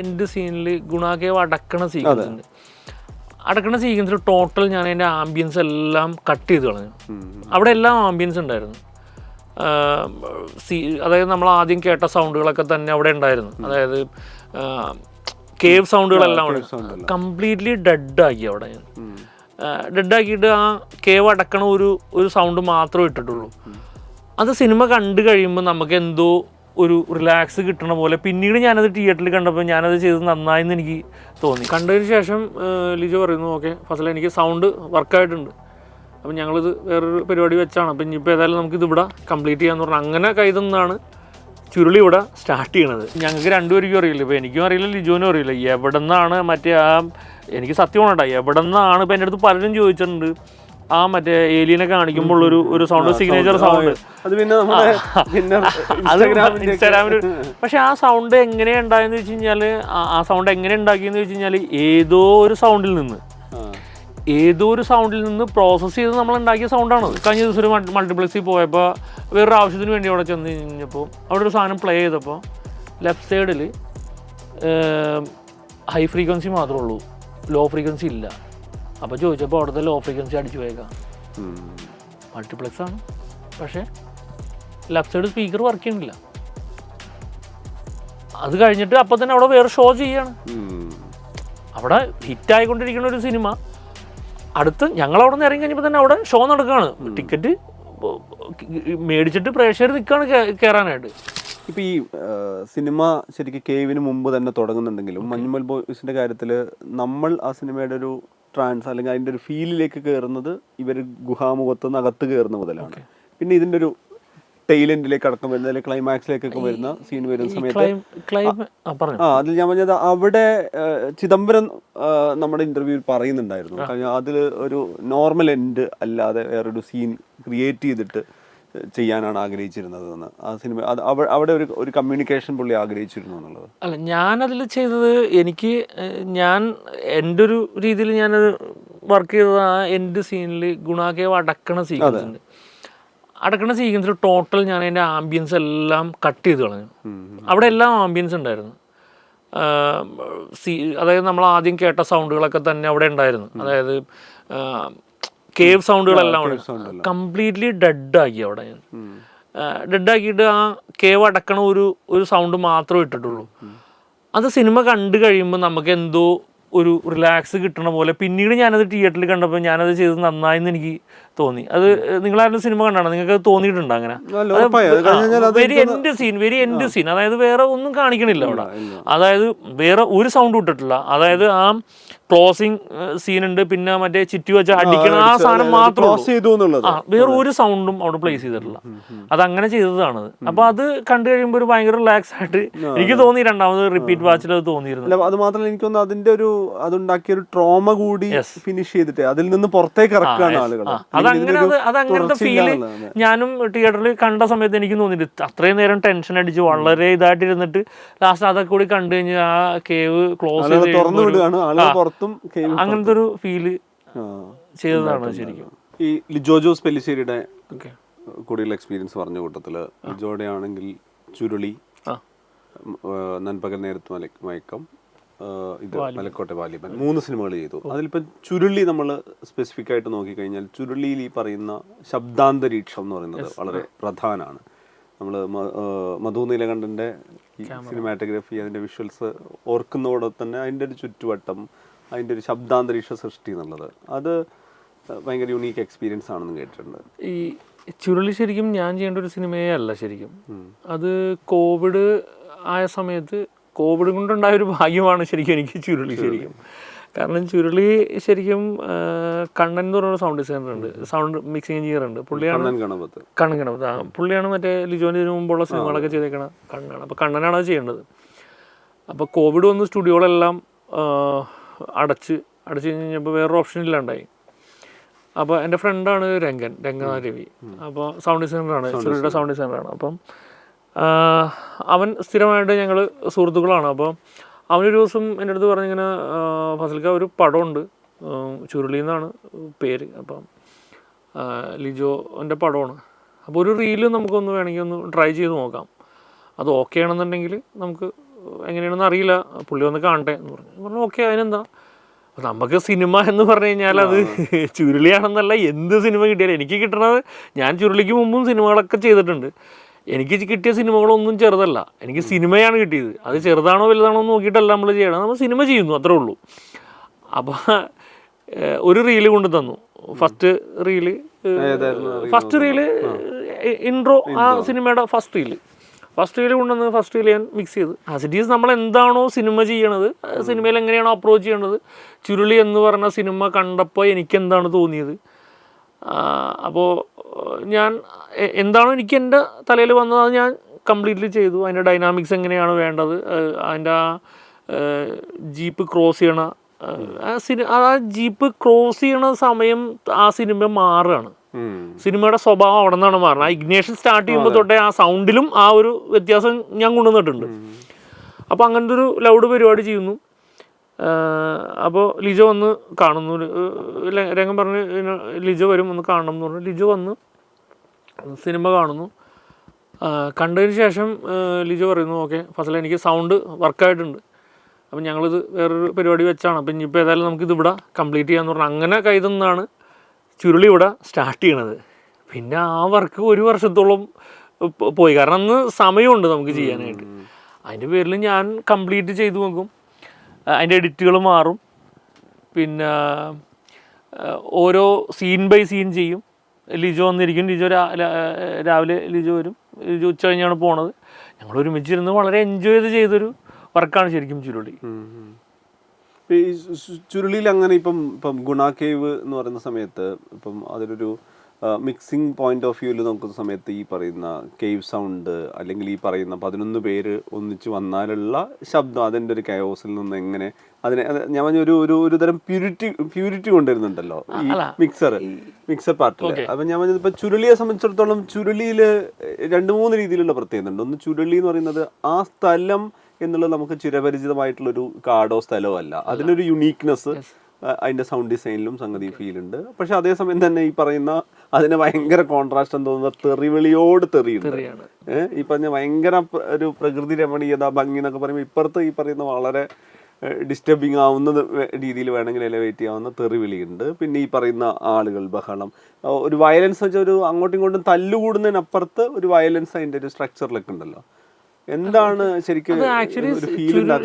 എൻ്റെ സീനിൽ ഗുണാകേവ് അടക്കണ സീക്വൻസ് ഉണ്ട്. അടക്കണ സീക്വൻസിൽ ടോട്ടൽ ഞാൻ അതിൻ്റെ ആംബിയൻസ് എല്ലാം കട്ട് ചെയ്ത് കളഞ്ഞു. അവിടെ എല്ലാം ആംബിയൻസ് ഉണ്ടായിരുന്നു. അതായത് നമ്മൾ ആദ്യം കേട്ട സൗണ്ടുകളൊക്കെ തന്നെ അവിടെ ഉണ്ടായിരുന്നു. അതായത് കേവ് സൗണ്ടുകളെല്ലാം അവിടെ കംപ്ലീറ്റ്ലി ഡെഡാക്കി. അവിടെ ഞാൻ ഡെഡാക്കിയിട്ട് ആ കേവ് അടക്കണ ഒരു സൗണ്ട് മാത്രമേ ഇട്ടിട്ടുള്ളൂ. അത് സിനിമ കണ്ടു കഴിയുമ്പോൾ നമുക്ക് എന്തോ ഒരു റിലാക്സ് കിട്ടണ പോലെ. പിന്നീട് ഞാനത് തിയേറ്ററിൽ കണ്ടപ്പോൾ ഞാനത് ചെയ്തത് നന്നായെന്ന് എനിക്ക് തോന്നി. കണ്ടതിന് ശേഷം ലിജോ പറയുന്നു, ഓക്കെ ഫസല എനിക്ക് സൗണ്ട് വർക്കായിട്ടുണ്ട്, അപ്പം ഞങ്ങളിത് വേറൊരു പരിപാടി വെച്ചാണ്, അപ്പം ഇനിയിപ്പോൾ ഏതായാലും നമുക്കിത് ഇവിടെ കംപ്ലീറ്റ് ചെയ്യാമെന്ന് പറഞ്ഞാൽ അങ്ങനെ കൈതന്നാണ് ചുരുളി ഇവിടെ സ്റ്റാർട്ട് ചെയ്യണത്. ഞങ്ങൾക്ക് രണ്ടുപേർക്കും അറിയില്ല, ഇപ്പോൾ എനിക്കും അറിയില്ല ലിജോനും അറിയില്ല എവിടെ നിന്നാണ് മറ്റേ എനിക്ക് സത്യമാണ് കേട്ടോ, എവിടെ നിന്നാണ് ഇപ്പോൾ എൻ്റെ അടുത്ത് പലരും ചോദിച്ചിട്ടുണ്ട് ആ മറ്റേ ഏലിയനെ കാണിക്കുമ്പോൾ ഒരു സൗണ്ട്, സിഗ്നേച്ചർ സൗണ്ട്, ഇൻസ്റ്റാഗ്രാമിൽ. പക്ഷെ ആ സൗണ്ട് എങ്ങനെയാണ് ഉണ്ടായെന്ന് വെച്ച് കഴിഞ്ഞാൽ, ആ സൗണ്ട് എങ്ങനെ ഉണ്ടാക്കിയെന്ന് വെച്ച് കഴിഞ്ഞാൽ ഏതോ ഒരു സൗണ്ടിൽ നിന്ന് പ്രോസസ്സ് ചെയ്ത് നമ്മൾ ഉണ്ടാക്കിയ സൗണ്ടാണത്. കഴിഞ്ഞ ദിവസം ഒരു മൾട്ടിപ്ലക്സിൽ പോയപ്പോൾ വേറൊരു ആവശ്യത്തിന് വേണ്ടി അവിടെ ചെന്ന് കഴിഞ്ഞപ്പോൾ അവിടെ ഒരു സാധനം പ്ലേ ചെയ്തപ്പോൾ ലെഫ്റ്റ് സൈഡിൽ ഹൈ ഫ്രീക്വൻസി മാത്രമേ ഉള്ളൂ, ലോ ഫ്രീക്വൻസി ഇല്ല. അപ്പോൾ ചോദിച്ചപ്പോൾ അവിടുത്തെ ലോ ഫ്രീക്വൻസി അടിച്ചു പോയേക്കാം. മൾട്ടിപ്ലക്സ് ആണ്, പക്ഷേ ലെഫ്റ്റ് സൈഡ് സ്പീക്കർ വർക്ക് ചെയ്യണില്ല. അത് കഴിഞ്ഞിട്ട് അപ്പം തന്നെ അവിടെ വേറെ ഷോ ചെയ്യാണ്. അവിടെ ഹിറ്റായിക്കൊണ്ടിരിക്കുന്ന ഒരു സിനിമ അടുത്ത് ഞങ്ങളവിടെ നിന്ന് ഇറങ്ങി കഴിഞ്ഞപ്പോൾ തന്നെ അവിടെ ഷോ നടക്കുകയാണ്. ടിക്കറ്റ് മേടിച്ചിട്ട് പ്രേക്ഷകർ നിൽക്കുകയാണ് കയറാനായിട്ട്. ഇപ്പോൾ ഈ സിനിമ ശരിക്കും കേവിന് മുമ്പ് തന്നെ തുടങ്ങുന്നുണ്ടെങ്കിലും മഞ്ഞുമൽ ബോയ്സിൻ്റെ കാര്യത്തിൽ നമ്മൾ ആ സിനിമയുടെ ഒരു ട്രാൻസ് അല്ലെങ്കിൽ അതിൻ്റെ ഒരു ഫീലിലേക്ക് കയറുന്നത് ഇവർ ഗുഹാമുഖത്തുനിന്ന് അകത്ത് കയറുന്ന മുതലാണ്. പിന്നെ ഇതിൻ്റെ ഒരു ടൈലൻഡിലേക്ക് അടക്കം വരുന്ന അല്ലെങ്കിൽ ക്ലൈമാക്സിലേക്കൊക്കെ വരുന്ന സീൻ വരുന്ന സമയത്ത് അതിൽ ഞാൻ പറഞ്ഞത് അവിടെ ചിദംബരം നമ്മുടെ ഇന്റർവ്യൂവിൽ പറയുന്നുണ്ടായിരുന്നു. കാരണം അതിൽ ഒരു നോർമൽ എൻഡ് അല്ലാതെ വേറൊരു സീൻ ക്രിയേറ്റ് ചെയ്തിട്ട് ചെയ്യാനാണ് ആഗ്രഹിച്ചിരുന്നത് എന്ന്. ആ സിനിമ അവിടെ ഒരു കമ്മ്യൂണിക്കേഷൻ പുള്ളി ആഗ്രഹിച്ചിരുന്നു എന്നുള്ളത്. അല്ല, ഞാനതിൽ ചെയ്തത് ഞാൻ എൻ്റെ ഒരു രീതിയിൽ ഞാനത് വർക്ക് ചെയ്തത് ആ എൻ്റെ സീനിൽ ഗുണാകേവ് അടക്കണ സീക്വൻസ് ഉണ്ട്. അടക്കണ സീക്വൻസിൽ ടോട്ടൽ ഞാൻ അതിൻ്റെ ആംബിയൻസ് എല്ലാം കട്ട് ചെയ്ത് കളഞ്ഞു. അവിടെ എല്ലാം ആംബിയൻസ് ഉണ്ടായിരുന്നു. അതായത് നമ്മൾ ആദ്യം കേട്ട സൗണ്ടുകളൊക്കെ തന്നെ അവിടെ ഉണ്ടായിരുന്നു. അതായത് കേവ് സൗണ്ടുകളെല്ലാം അവിടെ കംപ്ലീറ്റ്ലി ഡെഡാക്കി. അവിടെ ഞാൻ ഡെഡാക്കിയിട്ട് ആ കേവ് അടക്കണ ഒരു സൗണ്ട് മാത്രമേ ഇട്ടിട്ടുള്ളൂ. അത് സിനിമ കണ്ടു കഴിയുമ്പോൾ നമുക്ക് എന്തോ ഒരു റിലാക്സ് കിട്ടണ പോലെ. പിന്നീട് ഞാനത് തിയേറ്ററിൽ കണ്ടപ്പോൾ ഞാനത് ചെയ്തത് നന്നായെന്ന് എനിക്ക് തോന്നി. അത് നിങ്ങളാരും സിനിമ കണ്ടാണ്, നിങ്ങൾക്ക് തോന്നിയിട്ടുണ്ടോ അങ്ങനെ? വെരി എൻഡ് സീൻ, അതായത് വേറെ ഒന്നും കാണിക്കണില്ല അവിടെ. അതായത് വേറെ ഒരു സൗണ്ട് ഇട്ടിട്ടില്ല. അതായത് ആ ക്ലോസിങ് സീനുണ്ട്, പിന്നെ മറ്റേ ചിറ്റി വെച്ച അടിക്കണ ആ സാധനം മാത്രം, വേറെ ഒരു സൗണ്ടും അവിടെ പ്ലേസ് ചെയ്തിട്ടില്ല. അതങ്ങനെ ചെയ്തതാണത്. അപ്പൊ അത് കണ്ടു കഴിയുമ്പോൾ ഒരു ഭയങ്കര റിലാക്സ് ആയിട്ട് എനിക്ക് തോന്നി. രണ്ടാമത് റിപ്പീറ്റ് വാച്ചിൽ അത് തോന്നിയിരുന്നു. അത് മാത്രമല്ല എനിക്ക് തോന്നുന്നു അതിന്റെ ഒരു അതുണ്ടാക്കിയ ഒരു ട്രോമ കൂടി ഫിനിഷ് ചെയ്തിട്ട് അതിൽ നിന്ന് പുറത്തേക്ക് ഇറക്കുകയാണ് ആളുകൾ. അതങ്ങനത്തെ ഫീല് ഞാനും തിയേറ്ററിൽ കണ്ട സമയത്ത് എനിക്ക് തോന്നിയിട്ട് അത്രയും നേരം ടെൻഷൻ അടിച്ച് വളരെ ഇതായിട്ടിരുന്നിട്ട് ലാസ്റ്റ് അതൊക്കെ കൂടി കണ്ടു കഴിഞ്ഞ് ആ കേവ് ക്ലോസ് ചെയ്ത് അങ്ങനത്തെ ഒരു ഫീല് ചെയ്തതാണ് ശരിക്കും. ഈ ലിജോ ജോസ് പെല്ലിശ്ശേരിയുടെ കൂടിയുള്ള എക്സ്പീരിയൻസ് പറഞ്ഞ കൂട്ടത്തില് ലിജോയുടെ ആണെങ്കിൽ ചുരുളി, നൻപകൽ നേരത്ത് മയക്കം, ഇത് മലക്കോട്ടെ വാലിബൻ, 3 സിനിമകൾ ചെയ്തു. അതിലിപ്പം ചുരുളി നമ്മൾ സ്പെസിഫിക് ആയിട്ട് നോക്കിക്കഴിഞ്ഞാൽ ചുരുളിയിൽ ഈ പറയുന്ന ശബ്ദാന്തരീക്ഷം എന്ന് പറയുന്നത് വളരെ പ്രധാനമാണ്. നമ്മൾ മധു നീലകണ്ഠൻ്റെ ഈ സിനിമാറ്റോഗ്രഫി, അതിൻ്റെ വിഷ്വൽസ് ഓർക്കുന്നതോടെ തന്നെ അതിൻ്റെ ഒരു ചുറ്റുവട്ടം, അതിൻ്റെ ഒരു ശബ്ദാന്തരീക്ഷ സൃഷ്ടി എന്നുള്ളത് അത് ഭയങ്കര യുണീക്ക് എക്സ്പീരിയൻസ് ആണെന്ന് കേട്ടിട്ടുണ്ട്. ഈ ചുരുളി ശരിക്കും ഞാൻ ചെയ്യേണ്ട ഒരു സിനിമയേ അല്ല ശരിക്കും. അത് കോവിഡ് ആയ സമയത്ത് കോവിഡ് കൊണ്ടുണ്ടായ ഒരു ഭാഗ്യമാണ് ശരിക്കും എനിക്ക് ചുരുളി ശരിക്കും. കാരണം ചുരുളി ശരിക്കും കണ്ണൻ എന്ന് പറയുന്ന സൗണ്ട് ഡിസൈനർ ഉണ്ട്, സൗണ്ട് മിക്സിംഗ് എഞ്ചിനീയർ ഉണ്ട്. പുള്ളിയാണ് കണ്ണൻ ഗണപത്. പുള്ളിയാണ് മറ്റേ ലിജോന് ഇതിനു മുമ്പുള്ള സിനിമകളൊക്കെ ചെയ്തേക്കണ കണ്ണനാണ്. അപ്പോൾ കണ്ണനാണ് അത് ചെയ്യേണ്ടത്. അപ്പോൾ കോവിഡ് വന്ന് സ്റ്റുഡിയോകളെല്ലാം അടച്ച് കഴിഞ്ഞപ്പോൾ വേറൊരു ഓപ്ഷൻ ഇല്ലാണ്ടായി. അപ്പോൾ എൻ്റെ ഫ്രണ്ടാണ് രംഗനാഥ് രവി. അപ്പോൾ സൗണ്ട് ഡിസൈനറാണ്, ചുരുളിയുടെ സൗണ്ട് ഡിസൈനറാണ്. അപ്പം അവൻ സ്ഥിരമായിട്ട് ഞങ്ങൾ സുഹൃത്തുക്കളാണ്. അപ്പോൾ അവനൊരു ദിവസം എൻ്റെ അടുത്ത് പറഞ്ഞിങ്ങനെ, ഫസൽക്ക ഒരു പടമുണ്ട്, ചുരുളി എന്നാണ് പേര്, അപ്പം ലിജോൻ്റെ പടമാണ്. അപ്പോൾ ഒരു റീല് നമുക്കൊന്ന് വേണമെങ്കിൽ ഒന്ന് ട്രൈ ചെയ്ത് നോക്കാം, അത് ഓക്കെ ആണെന്നുണ്ടെങ്കിൽ നമുക്ക് എങ്ങനെയാണെന്ന് അറിയില്ല, പുള്ളി വന്ന് കാണട്ടെ എന്ന് പറഞ്ഞു. ഓക്കെ, അതിനെന്താ. അപ്പം നമുക്ക് സിനിമ എന്ന് പറഞ്ഞു കഴിഞ്ഞാൽ അത് ചുരുളിയാണെന്നല്ല, എന്ത് സിനിമ കിട്ടിയാലും എനിക്ക് കിട്ടണത്, ഞാൻ ചുരുളിക്ക് മുമ്പും സിനിമകളൊക്കെ ചെയ്തിട്ടുണ്ട്, എനിക്ക് കിട്ടിയ സിനിമകളൊന്നും ചെറുതല്ല, എനിക്ക് സിനിമയാണ് കിട്ടിയത്. അത് ചെറുതാണോ വലുതാണോ എന്ന് നോക്കിയിട്ടല്ല നമ്മൾ ചെയ്യണം, നമ്മൾ സിനിമ ചെയ്യുന്നു, അത്രേ ഉള്ളൂ. അപ്പോൾ ഒരു റീല് കൊണ്ട് തന്നു, ഫസ്റ്റ് റീല് ഇൻട്രോ, ആ സിനിമയുടെ ഫസ്റ്റ് റീല് കൊണ്ടുവന്ന് ഫസ്റ്റ് റീല് ഞാൻ മിക്സ് ചെയ്ത് ആസ് ഇറ്റ് ഈസ് നമ്മൾ എന്താണോ സിനിമ ചെയ്യണത്, സിനിമയിൽ എങ്ങനെയാണോ അപ്രോച്ച് ചെയ്യണത്, ചുരുളി എന്ന് പറഞ്ഞ സിനിമ കണ്ടപ്പോൾ എനിക്കെന്താണ് തോന്നിയത്, അപ്പോൾ ഞാൻ എന്താണോ എനിക്ക് എൻ്റെ തലയിൽ വന്നത് അത് ഞാൻ കംപ്ലീറ്റ്ലി ചെയ്തു. അതിൻ്റെ ഡൈനാമിക്സ് എങ്ങനെയാണ് വേണ്ടത്, അതിൻ്റെ ആ ജീപ്പ് ക്രോസ് ചെയ്യണ ആ ജീപ്പ് ക്രോസ് ചെയ്യണ സമയം ആ സിനിമ മാറുകയാണ്, സിനിമയുടെ സ്വഭാവം അവിടെ നിന്നാണ് മാറുന്നത്. ആ ഇഗ്നേഷൻ സ്റ്റാർട്ട് ചെയ്യുമ്പോൾ തൊട്ടേ ആ സൗണ്ടിലും ആ ഒരു വ്യത്യാസം ഞാൻ കൊണ്ടുവന്നിട്ടുണ്ട്. അപ്പോൾ അങ്ങനത്തെ ഒരു ലൗഡ് പരിപാടി ചെയ്യുന്നു. അപ്പോൾ ലിജോ വന്ന് കാണുന്നു, രംഗം പറഞ്ഞ് ലിജോ വരും, ഒന്ന് കാണണം എന്ന് പറഞ്ഞു. ലിജോ വന്ന് സിനിമ കാണുന്നു. കണ്ടതിന് ശേഷം ലിജോ പറയുന്നു, ഓക്കെ ഫസല എനിക്ക് സൗണ്ട് വർക്കായിട്ടുണ്ട്, അപ്പം ഞങ്ങളിത് വേറൊരു പരിപാടി വെച്ചാണ്, അപ്പം ഇനിയിപ്പോൾ ഏതായാലും നമുക്കിത് ഇവിടെ കംപ്ലീറ്റ് ചെയ്യാമെന്ന് പറഞ്ഞു. അങ്ങനെ കൈതന്നാണ് ചുരുളി ഇവിടെ സ്റ്റാർട്ട് ചെയ്യണത്. പിന്നെ ആ വർക്ക് 1 വർഷത്തോളം പോയി, കാരണം അന്ന് സമയമുണ്ട് നമുക്ക് ചെയ്യാനായിട്ട്. അതിൻ്റെ പേരിൽ ഞാൻ കംപ്ലീറ്റ് ചെയ്തു നോക്കും, അതിൻ്റെ എഡിറ്റുകൾ മാറും, പിന്നെ ഓരോ സീൻ ബൈ സീൻ ചെയ്യും. ലിജോ വന്നിരിക്കും, ലിജോ രാവിലെ ലിജോ വരും, ലിജോ ഉച്ച കഴിഞ്ഞാണ് പോണത്. ഞങ്ങൾ ഒരുമിച്ചിരുന്ന് വളരെ എൻജോയ് ചെയ്തൊരു വർക്കാണ് ശരിക്കും ചുരുളി. ഈ ചുരുളിയിൽ അങ്ങനെ ഇപ്പം ഗുണ കേവ് എന്ന് പറയുന്ന സമയത്ത് ഇപ്പം അതിലൊരു മിക്സിംഗ് പോയിന്റ് ഓഫ് വ്യൂവിൽ നോക്കുന്ന സമയത്ത് ഈ പറയുന്ന കേവ് സൗണ്ട് അല്ലെങ്കിൽ ഈ പറയുന്ന 11 പേര് ഒന്നിച്ച് വന്നാലുള്ള ശബ്ദം, അതിൻ്റെ ഒരു കയോസിൽ നിന്ന് എങ്ങനെ അതിനെ ഞാൻ പറഞ്ഞ ഒരു തരം പ്യൂരിറ്റി കൊണ്ടുവരുന്നുണ്ടല്ലോ ഈ മിക്സർ പാർട്ടിൽ. അപ്പം ഞാൻ പറഞ്ഞത് ഇപ്പം ചുരുളിയെ സംബന്ധിച്ചിടത്തോളം ചുരുളിയിൽ 2-3 രീതിയിലുള്ള പ്രത്യേകത ഉണ്ട്. ഒന്ന്, ചുരുളി എന്ന് പറയുന്നത് ആ സ്ഥലം എന്നുള്ളത് നമുക്ക് ചിരപരിചിതമായിട്ടുള്ളൊരു കാടോ സ്ഥലമോ അല്ല, അതിനൊരു യുണീക്നെസ് അതിൻ്റെ സൗണ്ട് ഡിസൈനിലും സംഗതി ഫീൽ ഉണ്ട്. പക്ഷെ അതേസമയം തന്നെ ഈ പറയുന്ന അതിന് ഭയങ്കര കോൺട്രാസ്റ്റ് എന്ന് തോന്നുന്ന തെറിവിളിയോട് തെറിയുണ്ട്. ഈ പറഞ്ഞ ഭയങ്കര ഒരു പ്രകൃതി രമണീയത ഭംഗി എന്നൊക്കെ പറയുമ്പോൾ ഇപ്പുറത്ത് ഈ പറയുന്ന വളരെ ഡിസ്റ്റർബിങ് ആവുന്ന രീതിയിൽ വേണമെങ്കിൽ എലവേറ്റ് ചെയ്യാവുന്ന തെറിവിളിയുണ്ട്. പിന്നെ ഈ പറയുന്ന ആളുകൾ, ബഹളം, ഒരു വയലൻസ് വെച്ചാൽ ഒരു അങ്ങോട്ടും ഇങ്ങോട്ടും തല്ലുകൂടുന്നതിനപ്പുറത്ത് ഒരു വയലൻസ് അതിൻ്റെ ഒരു സ്ട്രക്ചറിലൊക്കെ ഉണ്ടല്ലോ. എന്താണ് ശരിക്കും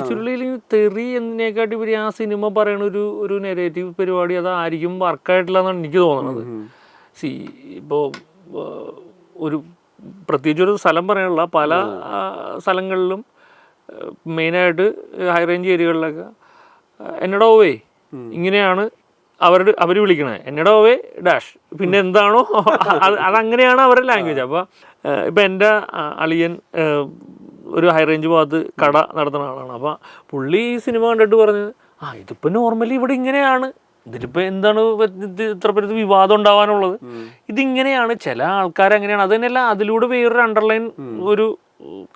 ചുരുളിയിൽ തെറി എന്നതിനെക്കാട്ടി ഉപരി ആ സിനിമ പറയണ ഒരു നെഗറ്റീവ് പരിപാടി അതായിരിക്കും വർക്കായിട്ടില്ല എന്നാണ് എനിക്ക് തോന്നുന്നത്. ഇപ്പോൾ ഒരു പ്രത്യേകിച്ച് ഒരു സ്ഥലം പറയാനുള്ള പല സ്ഥലങ്ങളിലും മെയിനായിട്ട് ഹൈ റേഞ്ച് ഏരിയകളിലൊക്കെ എന്നടോവേ ഇങ്ങനെയാണ് അവർ വിളിക്കണേ, എന്നടോവേ ഡാഷ്, പിന്നെ എന്താണോ അതങ്ങനെയാണ് അവരുടെ ലാംഗ്വേജ്. അപ്പോൾ ഇപ്പം എൻ്റെ അളിയൻ ഒരു ഹൈ റേഞ്ച് ഭാഗത്ത് കട നടത്തുന്ന ആളാണ്. അപ്പോൾ പുള്ളി ഈ സിനിമ കണ്ടിട്ട് പറഞ്ഞത്, ഇതിപ്പോൾ നോർമലി ഇവിടെ ഇങ്ങനെയാണ്, ഇതിലിപ്പോൾ എന്താണ് ഇത്ര പേര് വിവാദം ഉണ്ടാവാനുള്ളത്, ഇതിങ്ങനെയാണ്, ചില ആൾക്കാരങ്ങനെയാണ്. അത് തന്നെയല്ല, അതിലൂടെ വേറൊരു അണ്ടർലൈൻ ഒരു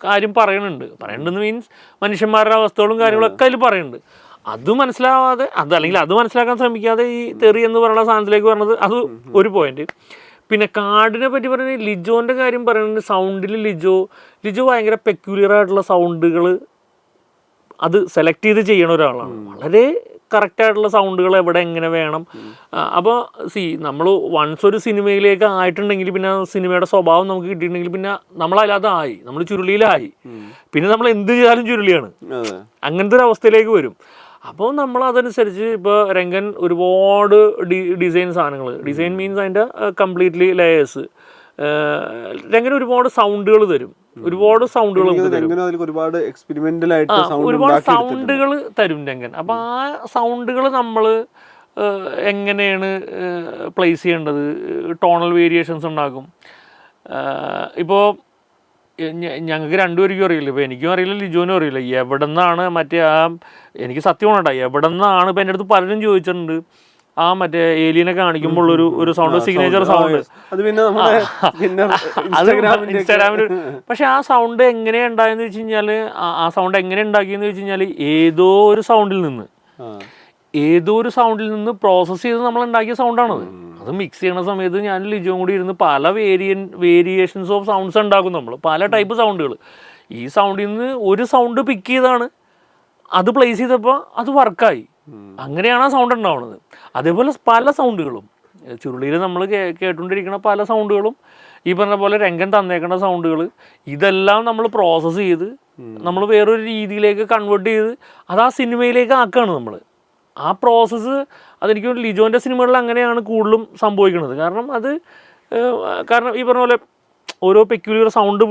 കാര്യം പറയുന്നുണ്ടെന്ന് മീൻസ് മനുഷ്യന്മാരുടെ അവസ്ഥകളും കാര്യങ്ങളൊക്കെ അതിൽ പറയുന്നുണ്ട്. അത് മനസ്സിലാവാതെ അല്ലെങ്കിൽ അത് മനസ്സിലാക്കാൻ ശ്രമിക്കാതെ ഈ തെറി എന്ന് പറയുന്ന സാധനത്തിലേക്ക് പറഞ്ഞത് അത് ഒരു പോയിന്റ്. പിന്നെ കാടിനെ പറ്റി പറയുന്നത് ലിജോൻ്റെ കാര്യം പറയുന്നത്, സൗണ്ടിൽ ലിജോ ഭയങ്കര പെക്യുലർ ആയിട്ടുള്ള സൗണ്ടുകൾ അത് സെലക്ട് ചെയ്ത് ചെയ്യണ ഒരാളാണ്. വളരെ കറക്റ്റായിട്ടുള്ള സൗണ്ടുകൾ എവിടെ എങ്ങനെ വേണം. അപ്പോൾ നമ്മൾ വൺസ് ഒരു സിനിമയിലേക്ക് ആയിട്ടുണ്ടെങ്കിൽ പിന്നെ സിനിമയുടെ സ്വഭാവം നമുക്ക് കിട്ടിയിട്ടുണ്ടെങ്കിൽ പിന്നെ നമ്മളതിലായി, നമ്മൾ ചുരുളിയിലായി, പിന്നെ നമ്മൾ എന്ത് ചെയ്താലും ചുരുളിയാണ്, അങ്ങനത്തെ ഒരു അവസ്ഥയിലേക്ക് വരും. അപ്പോൾ നമ്മൾ അതനുസരിച്ച് ഇപ്പോൾ രംഗൻ ഒരുപാട് ഡിസൈൻ മീൻസ് അതിൻ്റെ കംപ്ലീറ്റ്ലി ലെയേഴ്സ്, രംഗൻ ഒരുപാട് സൗണ്ടുകൾ തരും, ഒരുപാട് സൗണ്ടുകൾ തരും രംഗൻ. അപ്പോൾ ആ സൗണ്ടുകൾ നമ്മൾ എങ്ങനെയാണ് പ്ലേസ് ചെയ്യേണ്ടത്, ടോണൽ വേരിയേഷൻസ് ഉണ്ടാക്കും. ഇപ്പോൾ ഞങ്ങൾക്ക് രണ്ടുപേർക്കും അറിയില്ല, ഇപ്പോൾ എനിക്കും അറിയില്ല ലിജോനും അറിയില്ല എവിടെ നിന്നാണ് എനിക്ക് സത്യമാണ് കേട്ടോ, എവിടെ നിന്നാണ് ഇപ്പോൾ എൻ്റെ അടുത്ത് പലരും ചോദിച്ചിട്ടുണ്ട് ആ മറ്റേ ഏലിയനെ കാണിക്കുമ്പോൾ ഒരു സൗണ്ട്, സിഗ്നേച്ചർ സൗണ്ട്, അത് ഇൻസ്റ്റാഗ്രാമിൽ. പക്ഷെ ആ സൗണ്ട് എങ്ങനെയാണ് ഉണ്ടായെന്ന് വെച്ച് കഴിഞ്ഞാൽ, ആ സൗണ്ട് എങ്ങനെ ഉണ്ടാക്കിയെന്ന് വെച്ച് കഴിഞ്ഞാൽ ഏതോ ഒരു സൗണ്ടിൽ നിന്ന് പ്രോസസ്സ് ചെയ്ത് നമ്മൾ ഉണ്ടാക്കിയ സൗണ്ടാണത്. അത് മിക്സ് ചെയ്യണ സമയത്ത് ഞാൻ ലിജോയും കൂടി ഇരുന്ന് പല വേരിയേഷൻസ് ഓഫ് സൗണ്ട്സ് ഉണ്ടാക്കും നമ്മൾ, പല ടൈപ്പ് സൗണ്ടുകൾ. ഈ സൗണ്ടിൽ നിന്ന് ഒരു സൗണ്ട് പിക്ക് ചെയ്താണ് അത് പ്ലേസ് ചെയ്തപ്പോൾ അത് വർക്കായി. അങ്ങനെയാണ് ആ സൗണ്ട് ഉണ്ടാവുന്നത്. അതേപോലെ പല സൗണ്ടുകളും ചുരുളിയിൽ നമ്മൾ കേട്ടുകൊണ്ടിരിക്കുന്ന പല സൗണ്ടുകളും ഈ പറഞ്ഞ പോലെ രംഗൻ തന്നേക്കുന്ന സൗണ്ടുകൾ ഇതെല്ലാം നമ്മൾ പ്രോസസ്സ് ചെയ്ത് നമ്മൾ വേറൊരു രീതിയിലേക്ക് കൺവേർട്ട് ചെയ്ത് അത് ആ സിനിമയിലേക്ക് ആക്കുകയാണ് നമ്മൾ. ആ പ്രോസസ്സ് അതെനിക്ക് ലിജോൻ്റെ സിനിമകളിൽ അങ്ങനെയാണ് കൂടുതലും സംഭവിക്കുന്നത്. കാരണം ഈ പറഞ്ഞ പോലെ ഓരോ പെക്യുലർ സൗണ്ട്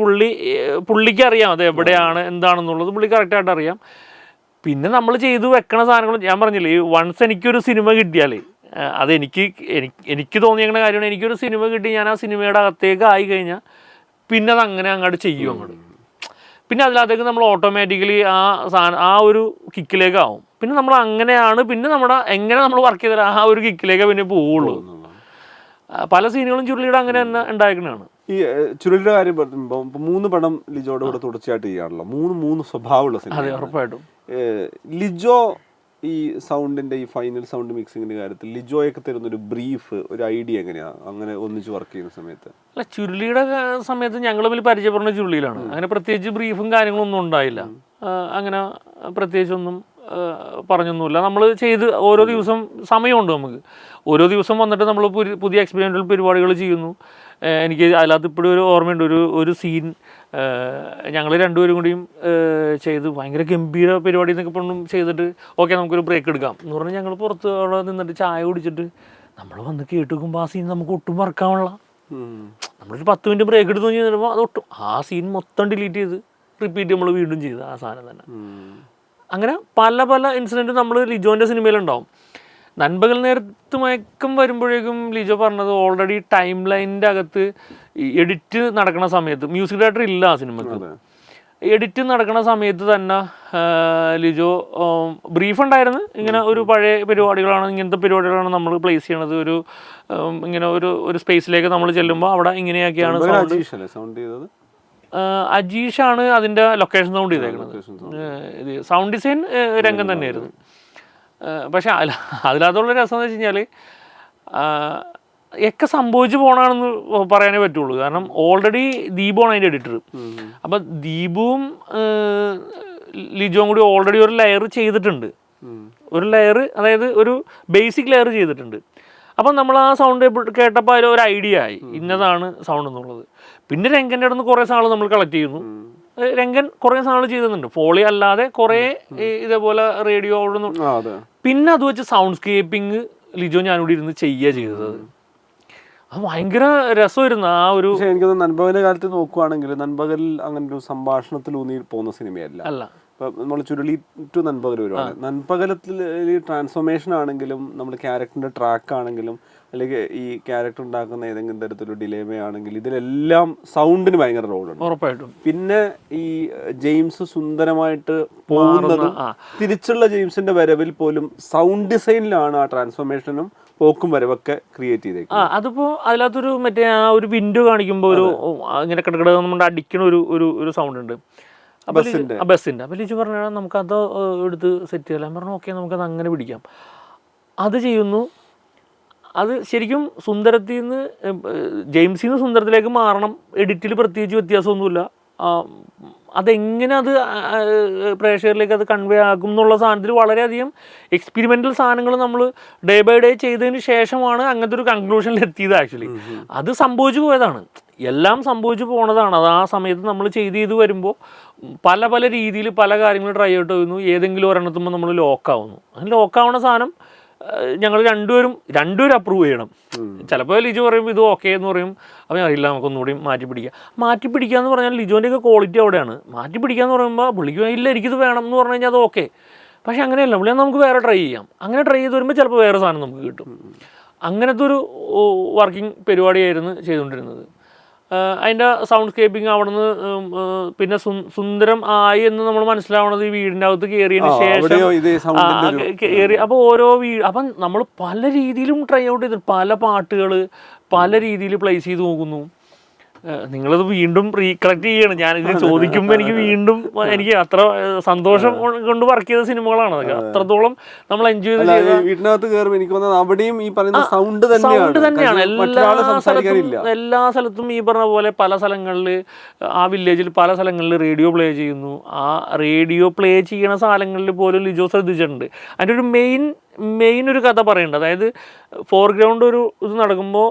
പുള്ളിക്ക് അറിയാം അത് എവിടെയാണ് എന്താണെന്നുള്ളത് പുള്ളിക്ക് കറക്റ്റായിട്ട് അറിയാം. പിന്നെ നമ്മൾ ചെയ്ത് വെക്കണ സാധനങ്ങൾ ഞാൻ പറഞ്ഞില്ലേ, വൺസ് എനിക്കൊരു സിനിമ കിട്ടിയാൽ എനിക്ക് തോന്നിയേക്കുന്ന കാര്യമാണ്, എനിക്കൊരു സിനിമ കിട്ടി ഞാൻ ആ സിനിമയുടെ അകത്തേക്ക് ആയി കഴിഞ്ഞാൽ പിന്നെ അത് അങ്ങനെ അങ്ങോട്ട് ചെയ്യും അങ്ങോട്ട്. പിന്നെ അതിനകത്തേക്ക് നമ്മൾ ഓട്ടോമാറ്റിക്കലി ആ ഒരു കിക്കിലേക്കാവും. പിന്നെ നമ്മൾ അങ്ങനെയാണ് പിന്നെ എങ്ങനെ നമ്മൾ വർക്ക് ചെയ്താൽ ആ ഒരു കിക്കിലേക്ക് പിന്നെ പോവുള്ളൂ. പല സീനുകളും ചുരുളിയുടെ അങ്ങനെ തന്നെ ഉണ്ടായിരിക്കുന്നതാണ്. ഈ ചുരുളിയുടെ കാര്യം പറയുമ്പോൾ 3 പടം ലിജോയുടെ കൂടെ തുടർച്ചയായിട്ട് ചെയ്യാണല്ലോ. 3 സ്വഭാവമുള്ള സിനിമ. അതെ, ഉറപ്പായിട്ടും. ലിജോ ഈ സൗണ്ടിന്റെ ഈ ഫൈനൽ സൗണ്ട് മിക്സിങ്ങിന്റെ കാര്യത്തിൽ ലിജോയൊക്കെ തരുന്നൊരു ബ്രീഫ്, ഒരു ഐഡിയ എങ്ങനെയാണ് അങ്ങനെ ഒന്നിച്ച് വർക്ക് ചെയ്യുന്ന സമയത്ത്? അല്ല, ചുരുളിയുടെ സമയത്ത് ഞങ്ങൾ തമ്മിൽ പരിചയപ്പെടുന്ന ചുരുളിയിലാണ്. അങ്ങനെ പ്രത്യേകിച്ച് ബ്രീഫും കാര്യങ്ങളൊന്നും ഉണ്ടായില്ല. അങ്ങനെ പ്രത്യേകിച്ചൊന്നും പറഞ്ഞൊന്നുമില്ല. നമ്മൾ ചെയ്ത് ഓരോ ദിവസം സമയമുണ്ട് നമുക്ക്. ഓരോ ദിവസം വന്നിട്ട് നമ്മൾ പുതിയ എക്സ്പെരിമെൻ്റൽ പരിപാടികൾ ചെയ്യുന്നു. എനിക്ക് അതിനകത്ത് ഇപ്പോഴും ഒരു ഓർമ്മയുണ്ട്, ഒരു സീൻ ഞങ്ങൾ രണ്ടുപേരും കൂടിയും ചെയ്ത് ഭയങ്കര ഗംഭീര പരിപാടി എന്നൊക്കെ പറഞ്ഞും ചെയ്തിട്ട് ഓക്കെ നമുക്കൊരു ബ്രേക്ക് എടുക്കാം എന്ന് പറഞ്ഞാൽ ഞങ്ങൾ പുറത്ത് അവിടെ നിന്നിട്ട് ചായ കുടിച്ചിട്ട് നമ്മൾ വന്ന് കേട്ടുക്കുമ്പോൾ ആ സീൻ നമുക്ക് ഒട്ടും മറക്കാനുള്ള, നമ്മളൊരു 10 മിനിറ്റ് ബ്രേക്ക് എടുത്തു കഴിഞ്ഞപ്പോൾ അതൊട്ടും ആ സീൻ മൊത്തം ഡിലീറ്റ് ചെയ്ത് റിപ്പീറ്റ് നമ്മൾ വീണ്ടും ചെയ്ത് ആ സാധനം തന്നെ. അങ്ങനെ പല ഇൻസിഡൻറ്റ് നമ്മൾ ലിജോൻ്റെ സിനിമയിലുണ്ടാവും. നൻപകൽ നേരത്ത് മയക്കം വരുമ്പോഴേക്കും ലിജോ പറഞ്ഞത് ഓൾറെഡി ടൈം ലൈനിൻ്റെ അകത്ത് എഡിറ്റ് നടക്കുന്ന സമയത്ത് മ്യൂസിക് ഡയറക്ടർ ഇല്ല ആ സിനിമക്ക്. എഡിറ്റ് നടക്കുന്ന സമയത്ത് തന്നെ ലിജോ ബ്രീഫ് ഉണ്ടായിരുന്നു. ഇങ്ങനെ ഒരു പഴയ പരിപാടികളാണ്, ഇങ്ങനത്തെ പരിപാടികളാണ് നമ്മൾ പ്ലേസ് ചെയ്യണത്. ഇങ്ങനെ ഒരു സ്പേസിലേക്ക് നമ്മൾ ചെല്ലുമ്പോൾ അവിടെ ഇങ്ങനെയൊക്കെയാണ് സൗണ്ട് ചെയ്തത്. അജീഷാണ് അതിൻ്റെ ലൊക്കേഷൻ സൗണ്ട് ചെയ്തേക്കുന്നത്. ഇത് സൗണ്ട് ഡിസൈൻ രംഗം തന്നെയായിരുന്നു. പക്ഷെ അതിനകത്തുള്ള രസം എന്ന് വെച്ച് കഴിഞ്ഞാൽ ഒക്കെ സംഭവിച്ചു പോകണമെന്ന് പറയാനേ പറ്റുള്ളൂ. കാരണം ഓൾറെഡി ദീപുവാണ് അതിൻ്റെ എഡിറ്റർ. അപ്പം ദീപുവും ലിജോയും കൂടി ഓൾറെഡി ഒരു ലെയർ ചെയ്തിട്ടുണ്ട്. ഒരു ലെയർ, അതായത് ഒരു ബേസിക് ലെയർ ചെയ്തിട്ടുണ്ട്. അപ്പം നമ്മൾ ആ സൗണ്ട് കേട്ടപ്പോൾ അതിൽ ഒരു ഐഡിയ ആയി, ഇന്നതാണ് സൗണ്ട് എന്നുള്ളത്. പിന്നെ രംഗൻ്റെ അടുത്ത് കുറേ സാധനം നമ്മൾ കളക്ട് ചെയ്യുന്നു. രംഗൻ കുറേ സാധനങ്ങൾ ചെയ്തിട്ടുണ്ട്, ഫോളി അല്ലാതെ കുറേ ഇതേപോലെ റേഡിയോ ഓടുന്നു. പിന്നെ അത് വെച്ച് സൗണ്ട് സ്കേപ്പിംഗ് ലിജോ ഞാനിവിടെ ഇരുന്ന് ചെയ്യുക ചെയ്തത്. അത് ഭയങ്കര രസമായിരുന്നു ആ ഒരു. എനിക്ക് നൻപകലിന്റെ കാലത്ത് നോക്കുവാണെങ്കിൽ നൻപകലിൽ അങ്ങനെ ഒരു സംഭാഷണത്തിലൂന്നി പോകുന്ന സിനിമയല്ല. ഇപ്പം നമ്മൾ ചുരുളി ടു നൻപകൽ വരുവാണ്. നൻപകലത്തിൽ ട്രാൻസ്ഫോർമേഷൻ ആണെങ്കിലും നമ്മൾ ക്യാരക്ടറിന്റെ ട്രാക്ക് ആണെങ്കിലും അല്ലെങ്കിൽ ഈ ക്യാരക്ടർ ഉണ്ടാക്കുന്ന ഏതെങ്കിലും തരത്തിലൊരു ഡിലേമേ ആണെങ്കിൽ ഇതിലെല്ലാം സൗണ്ടിന് ഭയങ്കര റോളുണ്ട് ഉറപ്പായിട്ടും. പിന്നെ ഈ ജെയിംസ് സുന്ദരമായിട്ട് പോകുന്നതും തിരിച്ചുള്ള ജെയിംസിന്റെ വരവിൽ പോലും സൗണ്ട് ഡിസൈനിലാണ് ആ ട്രാൻസ്ഫോർമേഷനും പോക്കും വരവൊക്കെ ക്രിയേറ്റ് ചെയ്തേക്കും. അതിപ്പോൾ അതിനകത്തൊരു മറ്റേ ആ ഒരു വിൻഡോ കാണിക്കുമ്പോൾ ഒരു ഇങ്ങനെ കിടക്കിട അടിക്കണ ഒരു സൗണ്ട് ഉണ്ട് ബസ്സിൻ്റെ. അപ്പോൾ ലിജു പറഞ്ഞാൽ നമുക്കത് എടുത്ത് സെറ്റ് ചെയ്യാം. ഞാൻ പറഞ്ഞു ഓക്കെ നമുക്കത് അങ്ങനെ പിടിക്കാം. അത് ചെയ്യുന്നു. അത് ശരിക്കും സുന്ദരത്തിൽ നിന്ന് ജെയിംസിൽ നിന്ന് സുന്ദരത്തിലേക്ക് മാറണം. എഡിറ്റിൽ പ്രത്യേകിച്ച് വ്യത്യാസമൊന്നുമില്ല. അതെങ്ങനെ അത് പ്രേക്ഷകരിലേക്ക് അത് കൺവേ ആകും എന്നുള്ള സാധനത്തിൽ വളരെയധികം എക്സ്പെരിമെൻ്റൽ സാധനങ്ങൾ നമ്മൾ ഡേ ബൈ ഡേ ചെയ്തതിന് ശേഷമാണ് അങ്ങനത്തെ ഒരു കൺക്ലൂഷനിൽ എത്തിയത്. ആക്ച്വലി അത് സംഭവിച്ചു പോയതാണ്, എല്ലാം സംഭവിച്ചു പോണതാണ്. അത് ആ സമയത്ത് നമ്മൾ ചെയ്ത് വരുമ്പോൾ പല രീതിയിൽ പല കാര്യങ്ങൾ ട്രൈ ഔട്ട് ചെയ്യുന്നു. ഏതെങ്കിലും ഒരെണ്ണത്തുമ്പോൾ നമ്മൾ ലോക്കാവുന്നു. അങ്ങനെ ലോക്കാവുന്ന സാധനം ഞങ്ങൾ രണ്ടുപേരും അപ്രൂവ് ചെയ്യണം. ചിലപ്പോൾ ലിജോ പറയും ഇത് ഓക്കെ എന്ന് പറയും. അപ്പോൾ അറിയില്ല നമുക്കൊന്നുകൂടി മാറ്റി പിടിക്കുക എന്ന് പറഞ്ഞാൽ ലിജോൻ്റെയൊക്കെ ക്വാളിറ്റി അവിടെയാണ്. മാറ്റി പിടിക്കുക എന്ന് പറയുമ്പോൾ പുള്ളിക്ക് ഇല്ല എനിക്കിത് വേണം എന്ന് പറഞ്ഞു കഴിഞ്ഞാൽ അത് ഓക്കെ. പക്ഷെ അങ്ങനെയല്ല, പുള്ളി നമുക്ക് വേറെ ട്രൈ ചെയ്യാം. അങ്ങനെ ട്രൈ ചെയ്ത് വരുമ്പോൾ ചിലപ്പോൾ വേറെ സാധനം നമുക്ക് കിട്ടും. അങ്ങനത്തെ ഒരു വർക്കിംഗ് പരിപാടിയായിരുന്നു ചെയ്തുകൊണ്ടിരുന്നത്. അതിൻ്റെ സൗണ്ട് സ്കേപ്പിംഗ് അവിടെ നിന്ന് പിന്നെ സുന്ദരം ആയി എന്ന് നമ്മൾ മനസ്സിലാവണത് ഈ വീടിൻ്റെ അകത്ത് കയറിയതിന് ശേഷം അപ്പോൾ ഓരോ അപ്പം നമ്മൾ പല രീതിയിലും ട്രൈ ഔട്ട് ചെയ്തിട്ട് പല പാട്ടുകൾ പല രീതിയിൽ പ്ലേസ് ചെയ്ത് നോക്കുന്നു. നിങ്ങളത് വീണ്ടും റീകളക്ട് ചെയ്യാണ്. ഞാനിത് ചോദിക്കുമ്പോൾ എനിക്ക് വീണ്ടും എനിക്ക് അത്ര സന്തോഷം കൊണ്ട് വർക്ക് ചെയ്ത സിനിമകളാണ് അതൊക്കെ. അത്രത്തോളം നമ്മൾ എൻജോയ് ചെയ്ത് വീട്ടിനകത്ത് കയറുമ്പോൾ എനിക്ക് തോന്നുന്നത് അവിടെയും ഈ പറയുന്ന സൗണ്ട് തന്നെയാണ് എല്ലാ സ്ഥലത്തും ഈ പറഞ്ഞ പോലെ പല സ്ഥലങ്ങളിൽ ആ വില്ലേജിൽ പല സ്ഥലങ്ങളിൽ റേഡിയോ പ്ലേ ചെയ്യുന്നു. ആ റേഡിയോ പ്ലേ ചെയ്യുന്ന സ്ഥലങ്ങളിൽ പോലും ലിജോ ശ്രദ്ധിച്ചിട്ടുണ്ട്. അതിൻ്റെ ഒരു മെയിൻ ഒരു കഥ പറയുന്നുണ്ട്. അതായത് ഫോർഗ്രൗണ്ട് ഒരു ഇത് നടക്കുമ്പോൾ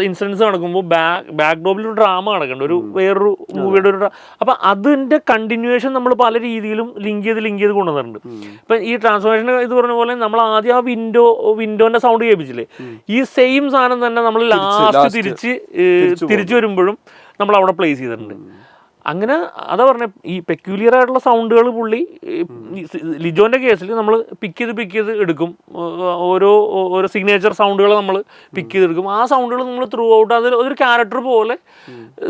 ഇൻസിഡൻസ് നടക്കുമ്പോൾ ബാക്ക് ഡ്രോപ്പിൽ ഒരു ഡ്രാമ നടക്കുന്നുണ്ട്, ഒരു വേറൊരു മൂവിയുടെ ഒരു അപ്പം അതിൻ്റെ കണ്ടിന്യൂവേഷൻ നമ്മൾ പല രീതിയിലും ലിങ്ക് ചെയ്ത് കൊണ്ടുവന്നിട്ടുണ്ട്. ഇപ്പം ഈ ട്രാൻസ്ഫോർമേഷൻ ഇത് പറഞ്ഞ പോലെ നമ്മൾ ആദ്യം ആ വിൻഡോന്റെ സൗണ്ട് കേൾപ്പിച്ചില്ലേ, ഈ സെയിം സാധനം തന്നെ നമ്മൾ ലാസ്റ്റ് തിരിച്ചു വരുമ്പോഴും നമ്മൾ അവിടെ പ്ലേസ് ചെയ്തിട്ടുണ്ട്. അങ്ങനെ അതാ പറഞ്ഞ ഈ പെക്യൂലിയർ ആയിട്ടുള്ള സൗണ്ടുകൾ പുള്ളി ലിജോന്റെ കേസിൽ നമ്മൾ പിക്ക് ചെയ്ത് എടുക്കും. ഓരോ സിഗ്നേച്ചർ സൗണ്ടുകൾ നമ്മൾ പിക്ക് ചെയ്തെടുക്കും. ആ സൗണ്ടുകൾ നമ്മൾ ത്രൂ ഔട്ട് അതൊരു ക്യാരക്ടർ പോലെ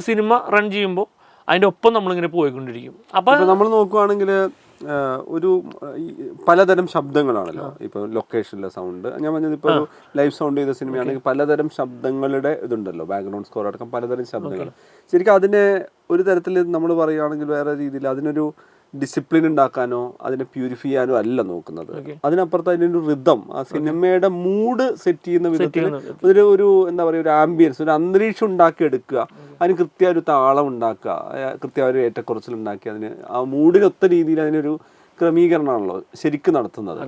സിനിമ റൺ ചെയ്യുമ്പോൾ അതിൻ്റെ ഒപ്പം നമ്മളിങ്ങനെ പോയിക്കൊണ്ടിരിക്കും. അപ്പം നമ്മൾ നോക്കുവാണെങ്കിൽ ഒരു പലതരം ശബ്ദങ്ങളാണല്ലോ. ഇപ്പോൾ ലൊക്കേഷനിലെ സൗണ്ട് ഞാൻ പറഞ്ഞത്, ഇപ്പോൾ ഒരു ലൈവ് സൗണ്ട് ചെയ്ത സിനിമയാണെങ്കിൽ പലതരം ശബ്ദങ്ങളുടെ ഇതുണ്ടല്ലോ, ബാക്ക്ഗ്രൗണ്ട് സ്കോർ അടക്കം പലതരം ശബ്ദങ്ങൾ. ശരിക്കും അതിനെ ഒരു തരത്തിൽ നമ്മൾ പറയുകയാണെങ്കിൽ വേറെ രീതിയിൽ അതിനൊരു ഡിസിപ്ലിൻ ഉണ്ടാക്കാനോ അതിനെ പ്യൂരിഫൈ ചെയ്യാനോ അല്ല നോക്കുന്നത്. അതിനപ്പുറത്ത് അതിനൊരു റിതം, ആ സിനിമയുടെ മൂഡ് സെറ്റ് ചെയ്യുന്ന വിധത്തിൽ ഒരു എന്താ പറയുക, ഒരു ആംബിയൻസ്, ഒരു അന്തരീക്ഷം ഉണ്ടാക്കിയെടുക്കുക. അതിന് കൃത്യ ഒരു താളം ഉണ്ടാക്കുക, കൃത്യ ഒരു ഏറ്റക്കുറച്ചിൽ ഉണ്ടാക്കി അതിന് ആ മൂഡിനൊത്ത രീതിയിൽ അതിനൊരു ക്രമീകരണമാണല്ലോ ശരിക്കും നടത്തുന്നത്.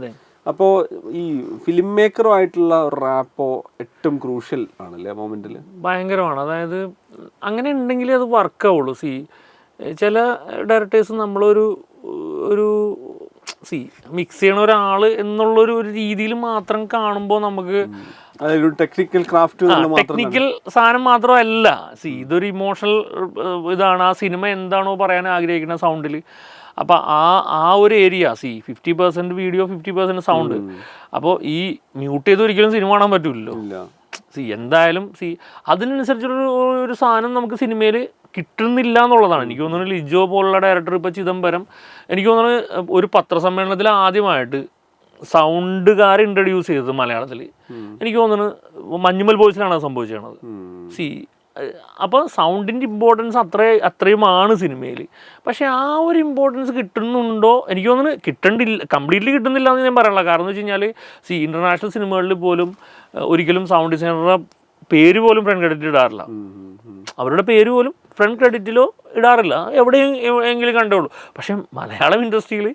അപ്പോൾ ഈ ഫിലിം മേക്കറുമായിട്ടുള്ള റാപ്പോ ഏറ്റവും ക്രൂഷ്യൽ ആണല്ലേ ആ മൊമെന്റിൽ? ഭയങ്കരമാണ്. അതായത് അങ്ങനെ ഉണ്ടെങ്കിലേ അത് വർക്കാവുള്ളൂ. ചില ഡയറക്ടേഴ്സ് നമ്മളൊരു മിക്സ് ചെയ്യണ ഒരാൾ എന്നുള്ളൊരു രീതിയിൽ മാത്രം കാണുമ്പോൾ നമുക്ക് ടെക്നിക്കൽ സാധനം മാത്രമല്ല. ഇതൊരു ഇമോഷണൽ ഇതാണ്. ആ സിനിമ എന്താണോ പറയാൻ ആഗ്രഹിക്കുന്ന സൗണ്ടിൽ. അപ്പം ആ ഒരു ഏരിയ 50% വീഡിയോ 50% സൗണ്ട്. അപ്പോൾ ഈ മ്യൂട്ട് ചെയ്ത് ഒരിക്കലും സിനിമ കാണാൻ പറ്റില്ലല്ലോ. എന്തായാലും അതിനനുസരിച്ചുള്ള സാധനം നമുക്ക് സിനിമയിൽ കിട്ടുന്നില്ല എന്നുള്ളതാണ് എനിക്ക് തോന്നുന്നത്. ലിജോ പോലുള്ള ഡയറക്ടർ, ഇപ്പോൾ ചിദംബരം, എനിക്ക് തോന്നുന്നത് ഒരു പത്രസമ്മേളനത്തിൽ ആദ്യമായിട്ട് സൗണ്ടുകാർ ഇൻട്രൊഡ്യൂസ് ചെയ്തത് മലയാളത്തിൽ എനിക്ക് തോന്നുന്നത് മഞ്ഞുമൽ ബോയ്സിലാണ് അത് സംഭവിച്ചത്. അപ്പോൾ സൗണ്ടിൻ്റെ ഇമ്പോർട്ടൻസ് അത്രയുമാണ് സിനിമയിൽ. പക്ഷേ ആ ഒരു ഇമ്പോർട്ടൻസ് കിട്ടുന്നുണ്ടോ എനിക്ക് തോന്നുന്നു കംപ്ലീറ്റ്ലി കിട്ടുന്നില്ല എന്ന് ഞാൻ പറയാനുള്ള കാരണം എന്ന് വെച്ച് കഴിഞ്ഞാൽ ഇൻ്റർനാഷണൽ സിനിമകളിൽ പോലും ഒരിക്കലും സൗണ്ട് ഡിസൈനറുടെ പേര് പോലും ഫ്രണ്ട് ക്രെഡിറ്റ് ഇടാറില്ല. അവരുടെ പേര് പോലും ഫ്രണ്ട് ക്രെഡിറ്റിലോ ഇടാറില്ല, എവിടെയെങ്കിലും കണ്ടുള്ളൂ. പക്ഷെ മലയാളം ഇൻഡസ്ട്രിയിൽ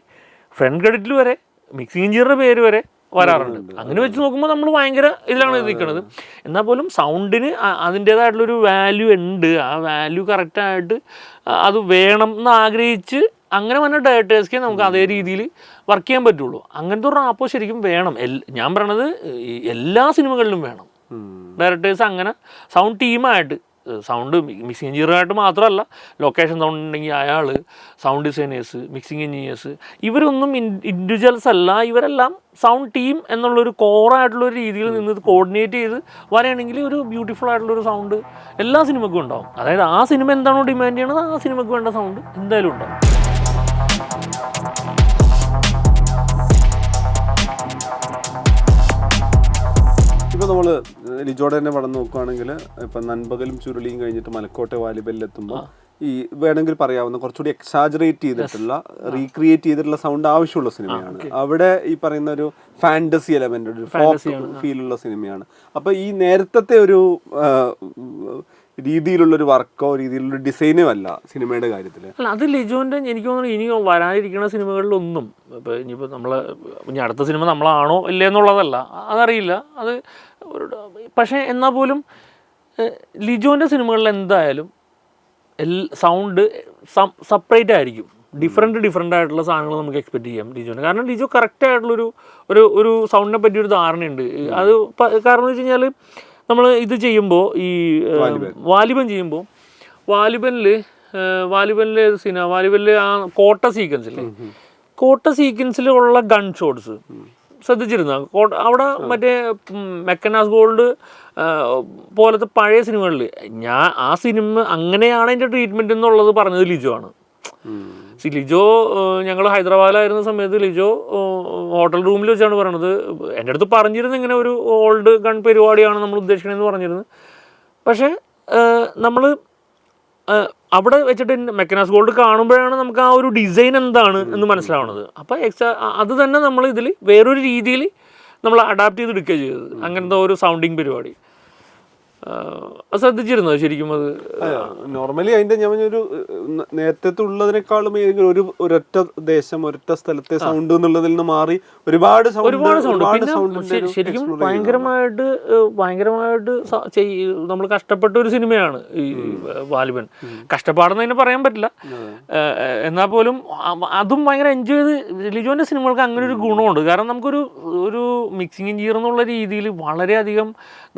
ഫ്രണ്ട് ക്രെഡിറ്റിൽ വരെ മിക്സിംഗ് എഞ്ചിനീയറുടെ പേര് വരെ വരാറുണ്ട്. അങ്ങനെ വെച്ച് നോക്കുമ്പോൾ നമ്മൾ ഭയങ്കര ഇതിലാണ് നിൽക്കുന്നത്. എന്നാൽ പോലും സൗണ്ടിന് അതിൻ്റേതായിട്ടുള്ളൊരു വാല്യൂ ഉണ്ട്. ആ വാല്യൂ കറക്റ്റായിട്ട് അത് വേണം എന്ന് ആഗ്രഹിച്ച് അങ്ങനെ വന്ന ഡയറക്ടേഴ്സ്ക്കേ നമുക്ക് അതേ രീതിയിൽ വർക്ക് ചെയ്യാൻ പറ്റുള്ളൂ. അങ്ങനത്തെ ഒരു റാപ്പോ ശരിക്കും വേണം. ഞാൻ പറയണത് എല്ലാ സിനിമകളിലും വേണം. ഡയറക്ടേഴ്സ് അങ്ങനെ സൗണ്ട് ടീമായിട്ട്, സൗണ്ട് മിക്സിംഗ് എഞ്ചിനീയറായിട്ട് മാത്രമല്ല, ലൊക്കേഷൻ സൗണ്ട് ഉണ്ടെങ്കിൽ അയാൾ, സൗണ്ട് ഡിസൈനേഴ്സ്, മിക്സിംഗ് എഞ്ചിനീയേഴ്സ്, ഇവരൊന്നും ഇൻഡിവിജ്വൽസ് അല്ല. ഇവരെല്ലാം സൗണ്ട് ടീം എന്നുള്ളൊരു കോറായിട്ടുള്ളൊരു രീതിയിൽ നിന്ന് ഇത് കോർഡിനേറ്റ് ചെയ്ത് വരികയാണെങ്കിൽ ഒരു ബ്യൂട്ടിഫുൾ ആയിട്ടുള്ളൊരു സൗണ്ട് എല്ലാ സിനിമയ്ക്കും ഉണ്ടാവും. അതായത് ആ സിനിമ എന്താണോ ഡിമാൻഡ് ചെയ്യണത് ആ സിനിമയ്ക്ക് വേണ്ട സൗണ്ട് എന്തായാലും ഉണ്ടാവും. ഇപ്പോൾ നമ്മൾ ലിജോടെ തന്നെ പടം നോക്കുകയാണെങ്കിൽ ഇപ്പം നൻപകലും ചുരുളിയും കഴിഞ്ഞിട്ട് മലക്കോട്ടെ വാലിബലിലെത്തുമ്പോൾ ഈ വേണമെങ്കിൽ പറയാവുന്ന കുറച്ചുകൂടി എക്സാജറേറ്റ് ചെയ്തിട്ടുള്ള റീക്രിയേറ്റ് ചെയ്തിട്ടുള്ള സൗണ്ട് ആവശ്യമുള്ള സിനിമയാണ്. അവിടെ ഈ പറയുന്ന ഒരു ഫാന്റസി എലമെന്റ്, ഒരു ഫോക്ക് ഫീലുള്ള സിനിമയാണ്. അപ്പോൾ ഈ നേരത്തെ ഒരു രീതിയിലുള്ളൊരു വർക്കോ രീതിയിലുള്ള ഡിസൈനോ അല്ല സിനിമയുടെ കാര്യത്തിൽ. അല്ല, അത് ലിജോൻ്റെ എനിക്ക് തോന്നുന്നു ഇനി വരാനിരിക്കുന്ന സിനിമകളിലൊന്നും, ഇപ്പോൾ ഇനിയിപ്പോൾ ഇനി അടുത്ത സിനിമ നമ്മളാണോ ഇല്ലേ എന്നുള്ളതല്ല, അതറിയില്ല. അത് പക്ഷേ എന്നാൽ പോലും ലിജോൻ്റെ സിനിമകളിൽ എന്തായാലും സൗണ്ട് സെപ്പറേറ്റ് ആയിരിക്കും. ഡിഫറെൻ്റ് ആയിട്ടുള്ള സാധനങ്ങൾ നമുക്ക് എക്സ്പെക്ട് ചെയ്യാം ലിജോന്. കാരണം ലിജോ കറക്റ്റ് ആയിട്ടുള്ളൊരു ഒരു സൗണ്ടിനെ പറ്റിയൊരു ധാരണയുണ്ട്. അത് കാരണം എന്ന് വെച്ച് കഴിഞ്ഞാൽ നമ്മൾ ഇത് ചെയ്യുമ്പോൾ ഈ വാലിബൻ ചെയ്യുമ്പോൾ വാലിബനിൽ ആ കോട്ട സീക്വൻസിലുള്ള ഗൺ ഷോട്ട്സ് ശ്രദ്ധിച്ചിരുന്ന അവിടെ മറ്റേ മെക്കനാസ് ഗോൾഡ് പോലത്തെ പഴയ സിനിമകളിൽ ആ സിനിമ അങ്ങനെയാണ് അതിൻ്റെ ട്രീറ്റ്മെൻറ്റ് എന്നുള്ളത് പറഞ്ഞത് ലിജോ ആണ്. ലിജോ ഞങ്ങൾ ഹൈദരാബാദിലായിരുന്ന സമയത്ത് ലിജോ ഹോട്ടൽ റൂമിൽ വെച്ചാണ് പറയണത്. എൻ്റെ അടുത്ത് പറഞ്ഞിരുന്നു ഇങ്ങനെ ഒരു ഓൾഡ് ഗൺ പരിപാടിയാണ് നമ്മൾ ഉദ്ദേശിക്കണമെന്ന് പറഞ്ഞിരുന്നു. പക്ഷേ നമ്മൾ അവിടെ വെച്ചിട്ട് മെക്കനാസ് ഗോൾഡ് കാണുമ്പോഴാണ് നമുക്ക് ആ ഒരു ഡിസൈൻ എന്താണ് എന്ന് മനസ്സിലാവുന്നത്. അപ്പോൾ അത് തന്നെ നമ്മൾ ഇതിൽ വേറൊരു രീതിയിൽ നമ്മൾ അഡാപ്റ്റ് ചെയ്തെടുക്കുക ചെയ്തത്, അങ്ങനത്തെ ഒരു സൗണ്ടിങ് പരിപാടി. ശ്രദ്ധിച്ചിരുന്നോ ശരിക്കും? അത് നോർമലി അതിന്റെ ഞാൻ ഒരു നേരത്തെ ഉള്ളതിനേക്കാളും ഒരൊറ്റ ദേശം ഒരൊറ്റ സ്ഥലത്തെ സൗണ്ട് എന്നുള്ളതിൽ നിന്ന് മാറി ഒരുപാട് സൗണ്ട്. പിന്നെ ശരിക്കും ഭയങ്കരമായിട്ട് നമ്മൾ കഷ്ടപ്പെട്ട ഒരു സിനിമയാണ് ഈ വാലിബൻ. കഷ്ടപ്പാടെന്ന് പറയാൻ പറ്റില്ല, എന്നാൽ പോലും അതും ഭയങ്കര എൻജോയ് ചെയ്ത്. ലിജോന്റെ സിനിമകൾക്ക് അങ്ങനെ ഒരു ഗുണമുണ്ട്. കാരണം നമുക്കൊരു മിക്സിംഗ് എഞ്ചിനീയർ എന്നുള്ള രീതിയിൽ വളരെയധികം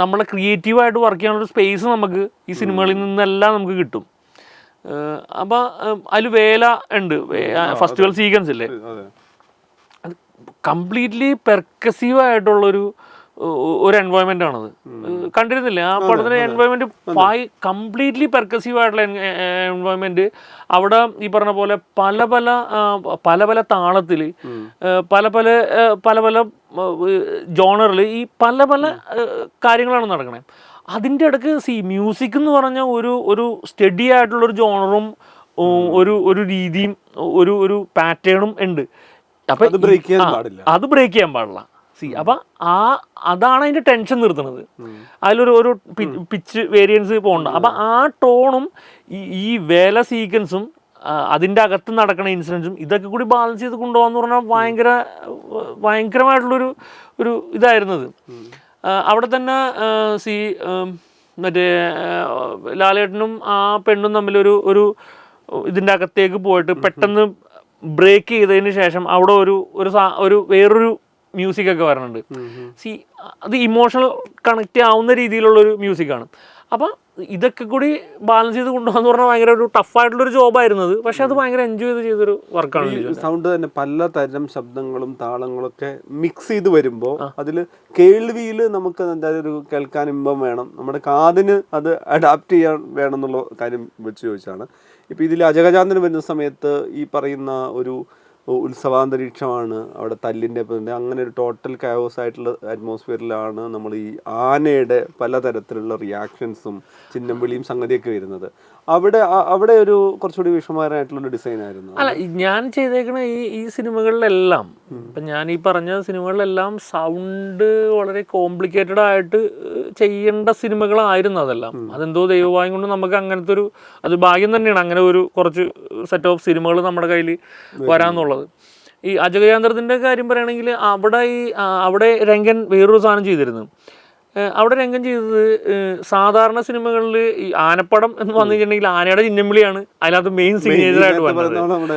നമ്മളെ ക്രിയേറ്റീവായിട്ട് വർക്ക് ചെയ്യാനുള്ളൊരു സ്പേസ് നമുക്ക് ഈ സിനിമകളിൽ നിന്നെല്ലാം നമുക്ക് കിട്ടും. അപ്പം അതിൽ വേല ഉണ്ട്, ഫെസ്റ്റിവൽ സീക്വൻസ് ഇല്ലേ, അത് കംപ്ലീറ്റ്ലി പെർക്കസീവായിട്ടുള്ളൊരു എൻവയോൺമെന്റ് ആണത്. കണ്ടിരുന്നില്ലേ ആ പടത്തിന്റെ എൻവയോൺമെന്റ്? കംപ്ലീറ്റ്ലി പെർക്കസീവ് ആയിട്ടുള്ള എൻവയോൺമെന്റ്. അവിടെ ഈ പറഞ്ഞ പോലെ പല പല താളത്തിൽ പല ജോണറിൽ ഈ പല കാര്യങ്ങളാണ് നടക്കണേ. അതിൻ്റെ ഇടയ്ക്ക് മ്യൂസിക് എന്ന് പറഞ്ഞ ഒരു സ്റ്റഡി ആയിട്ടുള്ളൊരു ജോണറും ഒരു രീതിയും ഒരു പാറ്റേണും ഉണ്ട്. അപ്പം അത് ബ്രേക്ക് ചെയ്യാൻ പാടില്ല. അപ്പം അതാണ് അതിൻ്റെ ടെൻഷൻ നിർത്തുന്നത്. അതിലൊരു പിച്ച് വേരിയൻസ് പോകണ്ട. അപ്പം ആ ടോണും ഈ വേല സീക്വൻസും അതിൻ്റെ അകത്ത് നടക്കുന്ന ഇൻസിഡൻസും ഇതൊക്കെ കൂടി ബാലൻസ് ചെയ്ത് കൊണ്ടുപോകാന്ന് പറഞ്ഞാൽ ഭയങ്കരമായിട്ടുള്ളൊരു ഇതായിരുന്നത്. അവിടെ തന്നെ മറ്റേ ലാലേട്ടനും ആ പെണ്ണും തമ്മിലൊരു ഇതിൻ്റെ അകത്തേക്ക് പോയിട്ട് പെട്ടെന്ന് ബ്രേക്ക് ചെയ്തതിന് ശേഷം അവിടെ ഒരു വേറൊരു മ്യൂസിക് ഒക്കെ വരുന്നുണ്ട്. അത് ഇമോഷണൽ കണക്റ്റ് ആവുന്ന രീതിയിലുള്ളൊരു മ്യൂസിക്കാണ്. അപ്പം ഇതൊക്കെ കൂടി ബാലൻസ് ചെയ്ത് കൊണ്ടുപോകാന്ന് പറഞ്ഞാൽ ഭയങ്കര ഒരു ടഫായിട്ടുള്ളൊരു ജോബായിരുന്നത്. പക്ഷെ അത് ഭയങ്കര എൻജോയ് ചെയ്തൊരു വർക്കാണ്. സൗണ്ട് തന്നെ പലതരം ശബ്ദങ്ങളും താളങ്ങളൊക്കെ മിക്സ് ചെയ്ത് വരുമ്പോൾ അതിൽ കേൾവിയിൽ നമുക്ക് എന്തായാലും ഒരു കേൾക്കാൻ ഇമ്പം വേണം, നമ്മുടെ കാതിന് അത് അഡാപ്റ്റ് ചെയ്യാൻ വേണം എന്നുള്ള കാര്യം വെച്ച് ചോദിച്ചാണ്. ഇപ്പം ഇതിൽ അജഗജാന്തരം വരുന്ന സമയത്ത് ഈ പറയുന്ന ഒരു ഉത്സവാന്തരീക്ഷമാണ്, അവിടെ തല്ലിൻ്റെ അങ്ങനെ ഒരു ടോട്ടൽ കയോസ് ആയിട്ടുള്ള അറ്റ്മോസ്ഫിയറിലാണ് നമ്മൾ ഈ ആനയുടെ പലതരത്തിലുള്ള റിയാക്ഷൻസും ചിഹ്നംവിളിയും സംഗതിയൊക്കെ വരുന്നത്. അവിടെ ഒരു കുറച്ചുകൂടി വിഷമകരമായിട്ടുള്ളൊരു ഡിസൈൻ ആയിരുന്നു. അല്ല, ഞാൻ ചെയ്തേക്കണ ഈ സിനിമകളിലെല്ലാം, ഇപ്പം ഞാൻ ഈ പറഞ്ഞ സിനിമകളിലെല്ലാം സൗണ്ട് വളരെ കോംപ്ലിക്കേറ്റഡ് ആയിട്ട് ചെയ്യേണ്ട സിനിമകളായിരുന്നു അതെല്ലാം. അതെന്തോ ദൈവഭാഗ്യം കൊണ്ട് നമുക്ക് അങ്ങനത്തെ അത് ഭാഗ്യം തന്നെയാണ് അങ്ങനെ കുറച്ച് സെറ്റ് ഓഫ് സിനിമകൾ നമ്മുടെ കയ്യിൽ വരാമെന്നുള്ളത്. ഈ അജഗജാന്തരത്തിൻ്റെ കാര്യം പറയുകയാണെങ്കിൽ അവിടെ രംഗൻ വേറൊരു സാധനം ചെയ്തിരുന്നു. അവിടെ രംഗം ചെയ്തത് സാധാരണ സിനിമകളിൽ ഈ ആനപ്പടം എന്ന് വന്നു കഴിഞ്ഞിട്ടുണ്ടെങ്കിൽ ആനയുടെ ചിഹ്നംവിളിയാണ് അതിനകത്ത് മെയിൻ സിഗ്നേച്ചറായിട്ട് വന്നത്.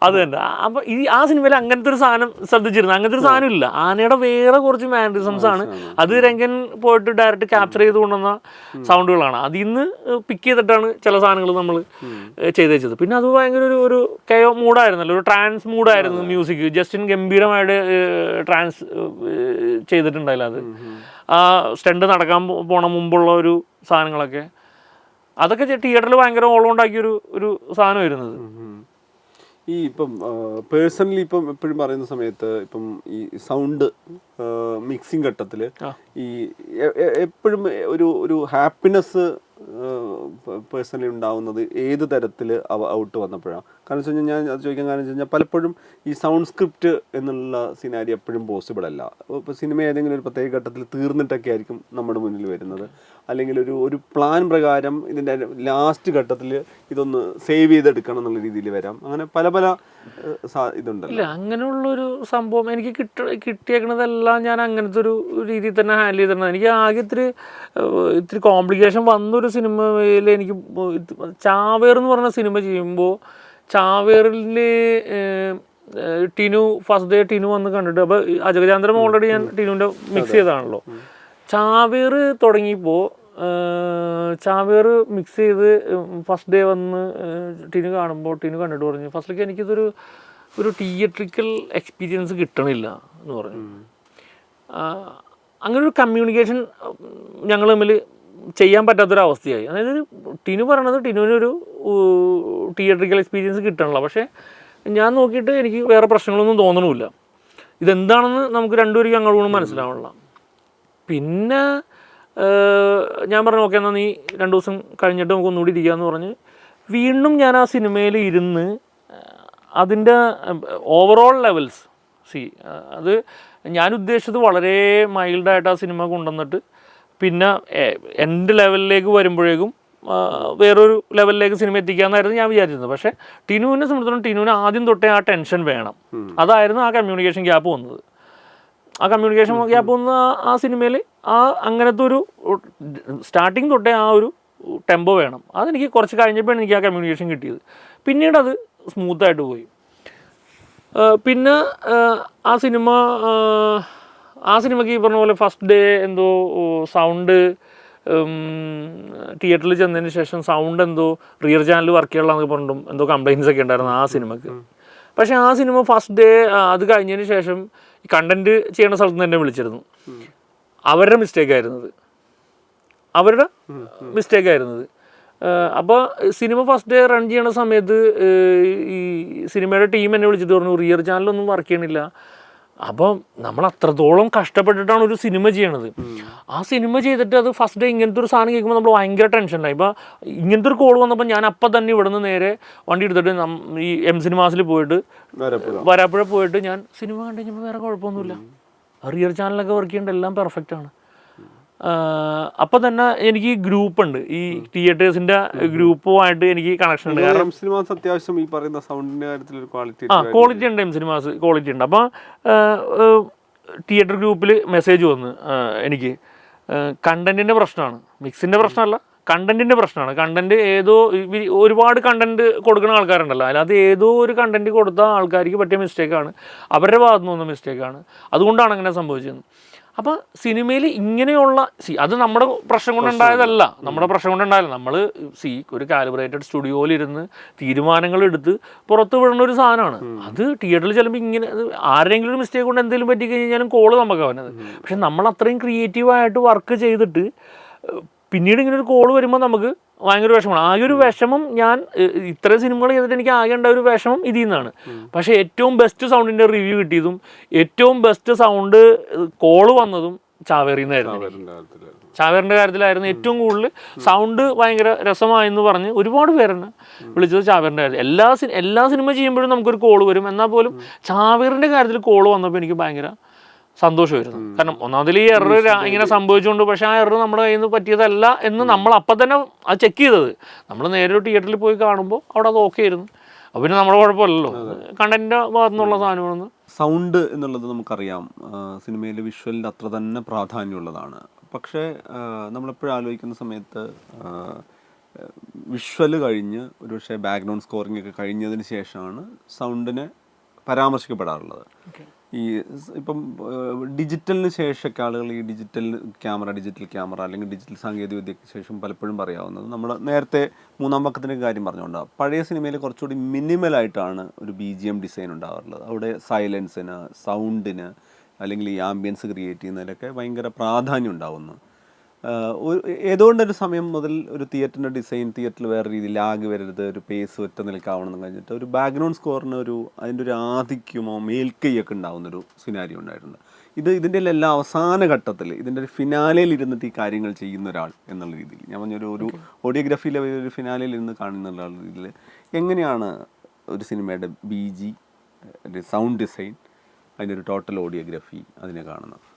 അത് തന്നെ. അപ്പൊ ആ സിനിമയിൽ അങ്ങനത്തെ ഒരു സാധനം ശ്രദ്ധിച്ചിരുന്നു. അങ്ങനത്തെ ഒരു സാധനം ഇല്ല. ആനയുടെ വേറെ കുറച്ച് മാനറിസംസ് ആണ്. അത് രംഗൻ പോയിട്ട് ഡയറക്റ്റ് ക്യാപ്ചർ ചെയ്ത് കൊണ്ടുവന്ന സൗണ്ടുകളാണ്. അതിൽ നിന്ന് പിക്ക് ചെയ്തിട്ടാണ് ചില സാധനങ്ങൾ നമ്മൾ ചെയ്ത് വെച്ചത്. പിന്നെ അത് ഭയങ്കര ഒരു കയോ മൂഡായിരുന്നല്ലോ, ഒരു ട്രാൻസ് മൂഡായിരുന്നു മ്യൂസിക്. ജസ്റ്റിൻ ഗംഭീരമായിട്ട് ട്രാൻസ് ചെയ്തിട്ടുണ്ടായില്ല അത്. ആ സ്റ്റണ്ട് നടക്കാൻ പോണ മുമ്പുള്ള ഒരു സാധനങ്ങളൊക്കെ അതൊക്കെ തിയേറ്ററിൽ ഭയങ്കര ഓളമുണ്ടാക്കിയൊരു സാധനം വരുന്നത്. ഈ ഇപ്പം പേഴ്സണലി ഇപ്പം എപ്പോഴും പറയുന്ന സമയത്ത് ഇപ്പം ഈ സൗണ്ട് മിക്സിങ് ഘട്ടത്തിൽ ഈ എപ്പോഴും ഒരു ഹാപ്പിനെസ് പേഴ്സണലി ഉണ്ടാവുന്നത് ഏത് തരത്തിൽ ഔട്ട് വന്നപ്പോഴാണ്? കാരണം വെച്ച് കഴിഞ്ഞാൽ ഞാൻ അത് ചോദിക്കാൻ കാരണം വെച്ച് കഴിഞ്ഞാൽ പലപ്പോഴും ഈ സൗണ്ട് സ്ക്രിപ്റ്റ് എന്നുള്ള സിനാരി എപ്പോഴും പോസിബിൾ അല്ല. ഇപ്പോൾ സിനിമ ഏതെങ്കിലും ഒരു പ്രത്യേക ഘട്ടത്തിൽ തീർന്നിട്ടൊക്കെ ആയിരിക്കും നമ്മുടെ മുന്നിൽ വരുന്നത്. അല്ലെങ്കിൽ ഒരു പ്ലാൻ പ്രകാരം ഇതിൻ്റെ ലാസ്റ്റ് ഘട്ടത്തിൽ ഇതൊന്ന് സേവ് ചെയ്തെടുക്കണം എന്നുള്ള രീതിയിൽ വരാം. അങ്ങനെ പല ഇതുണ്ടല്ലോ. ഇല്ല, അങ്ങനെയുള്ളൊരു സംഭവം എനിക്ക് കിട്ടിയേക്കണതെല്ലാം ഞാൻ അങ്ങനത്തെ ഒരു രീതിയിൽ തന്നെ ഹാൻഡിൽ ചെയ്തിട്ടുണ്ട്. എനിക്ക് ആകെ ഇത്തിരി കോംപ്ലിക്കേഷൻ വന്നൊരു സിനിമയിൽ എനിക്ക് ചാവേർ എന്ന് പറഞ്ഞ സിനിമ ചെയ്യുമ്പോൾ ചാവേറിൽ ടിനു ഫസ്റ്റ് ഡേ ടിനു വന്ന് കണ്ടിട്ട്, അപ്പോൾ അജഗജാന്തരം ഓൾറെഡി ഞാൻ ടിനുവിൻ്റെ മിക്സ് ചെയ്തതാണല്ലോ. ചാവേർ തുടങ്ങിയപ്പോൾ ചാവേർ മിക്സ് ചെയ്ത് ഫസ്റ്റ് ഡേ വന്ന് ടിനു കാണുമ്പോൾ ടിനു കണ്ടിട്ട് പറഞ്ഞു, ഫസ്റ്റിലേക്ക് എനിക്കിതൊരു തിയേറ്ററിക്കൽ എക്സ്പീരിയൻസ് കിട്ടണില്ല എന്ന് പറഞ്ഞു. അങ്ങനൊരു കമ്മ്യൂണിക്കേഷൻ ഞങ്ങൾ തമ്മിൽ ചെയ്യാൻ പറ്റാത്തൊരവസ്ഥയായി. അതായത് ടിനു പറയണത് ടിനുവിനൊരു തിയേറ്ററിക്കൽ എക്സ്പീരിയൻസ് കിട്ടണില്ല. പക്ഷേ ഞാൻ നോക്കിയിട്ട് എനിക്ക് വേറെ പ്രശ്നങ്ങളൊന്നും തോന്നണമില്ല. ഇതെന്താണെന്ന് നമുക്ക് രണ്ടുപേർക്കും അങ്ങോട്ടും മനസ്സിലാവണില്ല. പിന്നെ ഞാൻ പറഞ്ഞു ഓക്കെ എന്നാൽ നീ 2 ദിവസം കഴിഞ്ഞിട്ട് നമുക്ക് ഒന്നുകൂടി ഇരിക്കാമെന്ന് പറഞ്ഞ് വീണ്ടും ഞാൻ ആ സിനിമയിൽ ഇരുന്ന് അതിൻ്റെ ഓവറോൾ ലെവൽസ് അത് ഞാൻ ഉദ്ദേശിച്ചത് വളരെ മൈൽഡായിട്ട് ആ സിനിമ കൊണ്ടുവന്നിട്ട് പിന്നെ എൻ്റെ ലെവലിലേക്ക് വരുമ്പോഴേക്കും വേറൊരു ലെവലിലേക്ക് സിനിമ എത്തിക്കാമെന്നായിരുന്നു ഞാൻ വിചാരിച്ചിരുന്നത്. പക്ഷേ ടിനുവിനെ സംബന്ധിച്ചിടത്തോളം ടിനുവിന് ആദ്യം തൊട്ടേ ആ ടെൻഷൻ വേണം. അതായിരുന്നു ആ കമ്മ്യൂണിക്കേഷൻ ഗ്യാപ്പ് വന്നത്. ആ കമ്മ്യൂണിക്കേഷൻ ഗ്യാപ്പ് വന്ന ആ സിനിമയിൽ അങ്ങനത്തെ ഒരു സ്റ്റാർട്ടിങ് തൊട്ടേ ആ ഒരു ടെമ്പോ വേണം. അതെനിക്ക് കുറച്ച് കഴിഞ്ഞപ്പോഴാണ് എനിക്ക് ആ കമ്മ്യൂണിക്കേഷൻ കിട്ടിയത്. പിന്നീട് അത് സ്മൂത്തായിട്ട് പോയി. പിന്നെ ആ സിനിമയ്ക്ക് ഈ പറഞ്ഞ പോലെ ഫസ്റ്റ് ഡേ എന്തോ സൗണ്ട് തിയേറ്ററിൽ ചെന്നതിന് ശേഷം സൗണ്ട് എന്തോ റിയർ ചാനൽ വർക്ക് ചെയ്യാനുള്ളതെന്നൊക്കെ പറഞ്ഞിട്ടും എന്തോ കംപ്ലയിൻസ് ഒക്കെ ഉണ്ടായിരുന്നു ആ സിനിമയ്ക്ക്. പക്ഷേ ആ സിനിമ ഫസ്റ്റ് ഡേ അത് കഴിഞ്ഞതിന് ശേഷം ഈ കണ്ടൻറ്റ് ചെയ്യേണ്ട സ്ഥലത്ത് നിന്ന് തന്നെ വിളിച്ചിരുന്നു. അവരുടെ മിസ്റ്റേക്കായിരുന്നത്. അപ്പോൾ സിനിമ ഫസ്റ്റ് ഡേ റൺ ചെയ്യണ സമയത്ത് ഈ സിനിമയുടെ ടീം എന്നെ വിളിച്ചിട്ട് പറഞ്ഞു റിയർ ചാനലൊന്നും വർക്ക് ചെയ്യണില്ല. അപ്പോൾ നമ്മൾ അത്രത്തോളം കഷ്ടപ്പെട്ടിട്ടാണ് ഒരു സിനിമ ചെയ്യണത്. ആ സിനിമ ചെയ്തിട്ട് അത് ഫസ്റ്റ് ഡേ ഇങ്ങനത്തെ ഒരു സാധനം കേൾക്കുമ്പോൾ നമ്മൾ ഭയങ്കര ടെൻഷനായി. ഇപ്പോൾ ഇങ്ങനത്തെ ഒരു കോൾ വന്നപ്പോൾ ഞാൻ അപ്പം തന്നെ ഇവിടെ നിന്ന് നേരെ വണ്ടി എടുത്തിട്ട് ഈ എം സിനിമാസിൽ പോയിട്ട് വരാപ്പുഴ പോയിട്ട് ഞാൻ സിനിമ കണ്ടു കഴിഞ്ഞപ്പോൾ വേറെ കുഴപ്പമൊന്നുമില്ല. റിയർ ചാനലൊക്കെ വർക്ക് ചെയ്യേണ്ട എല്ലാം പെർഫെക്റ്റാണ്. അപ്പം തന്നെ എനിക്ക് ഗ്രൂപ്പുണ്ട്, ഈ തിയേറ്റേഴ്സിൻ്റെ ഗ്രൂപ്പുമായിട്ട് എനിക്ക് കണക്ഷൻ ഉണ്ട്. കാരണം സിനിമാസ് അത്യാവശ്യം ഈ പറയുന്ന സൗണ്ടിൻ്റെ കാര്യത്തിൽ ക്വാളിറ്റി ഉണ്ട്. എം സിനിമാസ് ക്വാളിറ്റി ഉണ്ട്. അപ്പോൾ തിയേറ്റർ ഗ്രൂപ്പിൽ മെസ്സേജ് വന്ന് എനിക്ക് കണ്ടൻറ്റിൻ്റെ പ്രശ്നമാണ്, മിക്സിൻ്റെ പ്രശ്നമല്ല, കണ്ടൻറ്റിൻ്റെ പ്രശ്നമാണ്. കണ്ടൻറ്റ് ഒരുപാട് കണ്ടൻറ്റ് കൊടുക്കുന്ന ആൾക്കാരുണ്ടല്ലോ, അതിനകത്ത് ഏതോ ഒരു കണ്ടൻറ്റ് കൊടുത്ത ആൾക്കാർക്ക് പറ്റിയ മിസ്റ്റേക്കാണ്, അവരുടെ ഭാഗത്തു നിന്ന് മിസ്റ്റേക്കാണ്, അതുകൊണ്ടാണ് അങ്ങനെ സംഭവിച്ചത്. അപ്പോൾ സിനിമയിൽ ഇങ്ങനെയുള്ള അത് നമ്മുടെ പ്രശ്നം കൊണ്ടുണ്ടായതല്ല, നമ്മൾ ഒരു കാലിബ്രേറ്റഡ് സ്റ്റുഡിയോയിലിരുന്ന് തീരുമാനങ്ങൾ എടുത്ത് പുറത്ത് വിടുന്ന ഒരു സാധനമാണ്. അത് തിയേറ്ററിൽ ചിലപ്പോൾ ഇങ്ങനെ ആരെങ്കിലും ഒരു മിസ്റ്റേക്ക് കൊണ്ട് എന്തെങ്കിലും പറ്റിക്കഴിഞ്ഞാലും കോള് നമുക്ക് അവനത്. പക്ഷെ നമ്മൾ അത്രയും ക്രിയേറ്റീവായിട്ട് വർക്ക് ചെയ്തിട്ട് പിന്നീട് ഇങ്ങനെ ഒരു കോള് വരുമ്പോൾ നമുക്ക് ഭയങ്കര വിഷമമാണ്. ആകെ ഒരു വിഷമം ഞാൻ ഇത്രയും സിനിമകൾ ചെയ്തിട്ട് എനിക്ക് ആകെ ഉണ്ടായ ഒരു വിഷമം ഇതിൽ നിന്നാണ്. പക്ഷേ ഏറ്റവും ബെസ്റ്റ് സൗണ്ടിൻ്റെ റിവ്യൂ കിട്ടിയതും ഏറ്റവും ബെസ്റ്റ് സൗണ്ട് കോള് വന്നതും ചാവേറിൻ്റെ കാര്യത്തിലായിരുന്നു. ഏറ്റവും കൂടുതൽ സൗണ്ട് ഭയങ്കര രസമായെന്ന് പറഞ്ഞ് ഒരുപാട് പേരെന്നെ വിളിച്ചത് ചാവേറിൻ്റെ കാര്യത്തിൽ. എല്ലാ സിനിമ ചെയ്യുമ്പോഴും നമുക്കൊരു കോള് വരും. എന്നാൽ പോലും ചാവേറിൻ്റെ കാര്യത്തിൽ കോള് വന്നപ്പോൾ എനിക്ക് ഭയങ്കര സന്തോഷമായിരുന്നു. കാരണം ഒന്നാമതിൽ ഈ എറർ ഇങ്ങനെ സംഭവിച്ചുകൊണ്ട്, പക്ഷേ ആ എറർ നമ്മുടെ കയ്യിൽ നിന്ന് പറ്റിയതല്ല എന്ന് നമ്മൾ അപ്പം തന്നെ അത് ചെക്ക് ചെയ്തത്. നമ്മൾ നേരെ തിയേറ്ററിൽ പോയി കാണുമ്പോൾ അവിടെ അത് ഓക്കെ ആയിരുന്നു. അപ്പോൾ പിന്നെ നമ്മുടെ കുഴപ്പമില്ലല്ലോ, കണ്ടന്റിൻ്റെ ഭാഗത്തു നിന്നുള്ള സാധനമാണെന്ന്. സൗണ്ട് എന്നുള്ളത് നമുക്കറിയാം സിനിമയിൽ വിഷ്വലിൻ്റെ അത്ര തന്നെ പ്രാധാന്യമുള്ളതാണ്. പക്ഷേ നമ്മളെപ്പോഴും ആലോചിക്കുന്ന സമയത്ത് വിഷ്വല് കഴിഞ്ഞ് ഒരുപക്ഷെ ബാക്ക്ഗ്രൗണ്ട് സ്കോറിംഗ് ഒക്കെ കഴിഞ്ഞതിന് ശേഷമാണ് സൗണ്ടിനെ പരാമർശിക്കപ്പെടാറുള്ളത്. ഈ ഇപ്പം ഡിജിറ്റലിന് ശേഷമൊക്കെ ആളുകൾ ഈ ഡിജിറ്റൽ ക്യാമറ അല്ലെങ്കിൽ ഡിജിറ്റൽ സാങ്കേതിക വിദ്യയ്ക്ക് ശേഷം പലപ്പോഴും പറയാവുന്നത്, നമ്മൾ നേരത്തെ മൂന്നാം പക്കത്തിൻ്റെ കാര്യം പറഞ്ഞുകൊണ്ടാണ്, പഴയ സിനിമയിൽ കുറച്ചുകൂടി മിനിമലായിട്ടാണ് ഒരു BGM ഡിസൈൻ ഉണ്ടാവാറുള്ളത്. അവിടെ സൈലൻസിന്, സൗണ്ടിന് അല്ലെങ്കിൽ ഈ ആംബിയൻസ് ക്രിയേറ്റ് ചെയ്യുന്നതിലൊക്കെ ഭയങ്കര പ്രാധാന്യം ഉണ്ടാവുന്നു. ഏതുകൊണ്ടൊരു സമയം മുതൽ ഒരു തിയേറ്ററിൻ്റെ ഡിസൈൻ തിയേറ്ററിൽ വേറെ രീതിയിൽ ലാഗ് വരരുത്, ഒരു പേസ് ഒറ്റ നിൽക്കാവണമെന്ന് കഴിഞ്ഞിട്ട് ഒരു ബാക്ക്ഗ്രൗണ്ട് സ്കോറിന് അതിൻ്റെ ഒരു ആധിക്യമോ മേൽക്കൈയൊക്കെ ഉണ്ടാവുന്നൊരു സിനാരിയോ ഉണ്ടായിട്ടുണ്ട്. ഇതിൻ്റെ എല്ലാ അവസാന ഘട്ടത്തിൽ ഇതിൻ്റെ ഒരു ഫിനാലയിൽ ഇരുന്നിട്ട് ഈ കാര്യങ്ങൾ ചെയ്യുന്ന ഒരാൾ എന്നുള്ള രീതിയിൽ ഞാൻ പറഞ്ഞൊരു ഓഡിയോഗ്രാഫിയിലെ ഒരു ഫിനാലയിൽ ഇരുന്ന് കാണുന്ന രീതിയിൽ എങ്ങനെയാണ് ഒരു സിനിമയുടെ BG, സൗണ്ട് ഡിസൈൻ, അതിൻ്റെ ഒരു ടോട്ടൽ ഓഡിയോഗ്രാഫി അതിനെ കാണുന്നത്?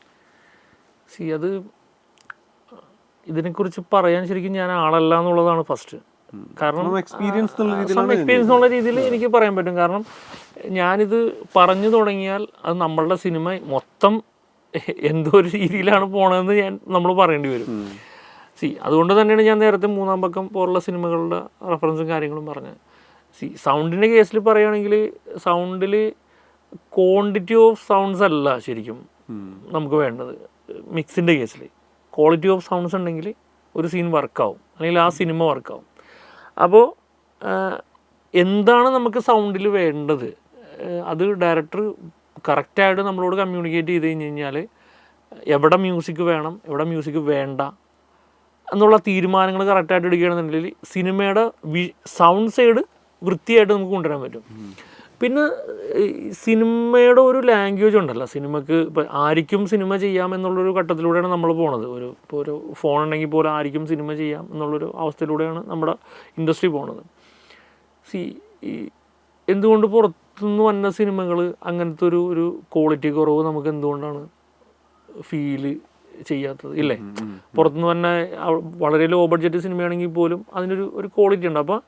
അത് ഇതിനെക്കുറിച്ച് പറയാൻ ശരിക്കും ഞാൻ ആളല്ല എന്നുള്ളതാണ് ഫസ്റ്റ്. കാരണം എക്സ്പീരിയൻസ് എന്നുള്ള രീതിയിൽ എനിക്ക് പറയാൻ പറ്റും. കാരണം ഞാനിത് പറഞ്ഞു തുടങ്ങിയാൽ അത് നമ്മളുടെ സിനിമ മൊത്തം എന്തോ ഒരു രീതിയിലാണ് പോണതെന്ന് നമ്മൾ പറയേണ്ടി വരും. അതുകൊണ്ട് തന്നെയാണ് ഞാൻ നേരത്തെ മൂന്നാം പക്കം പോലുള്ള സിനിമകളുടെ റെഫറൻസും കാര്യങ്ങളും പറഞ്ഞത്. സൗണ്ടിൻ്റെ കേസിൽ പറയുകയാണെങ്കിൽ സൗണ്ടിൽ ക്വാണ്ടിറ്റി ഓഫ് സൗണ്ട്സ് അല്ല ശരിക്കും നമുക്ക് വേണ്ടത്. മിക്സിൻ്റെ കേസിൽ ക്വാളിറ്റി ഓഫ് സൗണ്ട്സ് ഉണ്ടെങ്കിൽ ഒരു സീൻ വർക്കാവും, അല്ലെങ്കിൽ ആ സിനിമ വർക്കാവും. അപ്പോൾ എന്താണ് നമുക്ക് സൗണ്ടിൽ വേണ്ടത് അത് ഡയറക്ടർ കറക്റ്റായിട്ട് നമ്മളോട് കമ്മ്യൂണിക്കേറ്റ് ചെയ്ത് കഴിഞ്ഞാൽ എവിടെ മ്യൂസിക് വേണം, എവിടെ മ്യൂസിക് വേണ്ട എന്നുള്ള തീരുമാനങ്ങൾ കറക്റ്റായിട്ട് എടുക്കുകയാണെന്നുണ്ടെങ്കിൽ സിനിമയുടെ സൗണ്ട് സൈഡ് വൃത്തിയായിട്ട് നമുക്ക് കൊണ്ടുവരാൻ പറ്റും. പിന്നെ സിനിമയുടെ ഒരു ലാംഗ്വേജ് ഉണ്ടല്ലോ സിനിമക്ക്. ഇപ്പം ആർക്കും സിനിമ ചെയ്യാം എന്നുള്ളൊരു ഘട്ടത്തിലൂടെയാണ് നമ്മൾ പോണത്. ഇപ്പോൾ ഒരു ഫോൺ ഉണ്ടെങ്കിൽ പോലും ആർക്കും സിനിമ ചെയ്യാം എന്നുള്ളൊരു അവസ്ഥയിലൂടെയാണ് നമ്മുടെ ഇൻഡസ്ട്രി പോണത്. ഈ എന്തുകൊണ്ട് പുറത്തുനിന്ന് വന്ന സിനിമകൾ അങ്ങനത്തെ ഒരു ക്വാളിറ്റി കുറവ് നമുക്ക് എന്തുകൊണ്ടാണ് ഫീല് ചെയ്യാത്തത് ഇല്ലേ? പുറത്തുനിന്ന് വന്ന വളരെ ലോ ബഡ്ജറ്റ് സിനിമയാണെങ്കിൽ പോലും അതിനൊരു ക്വാളിറ്റി ഉണ്ട്. അപ്പോൾ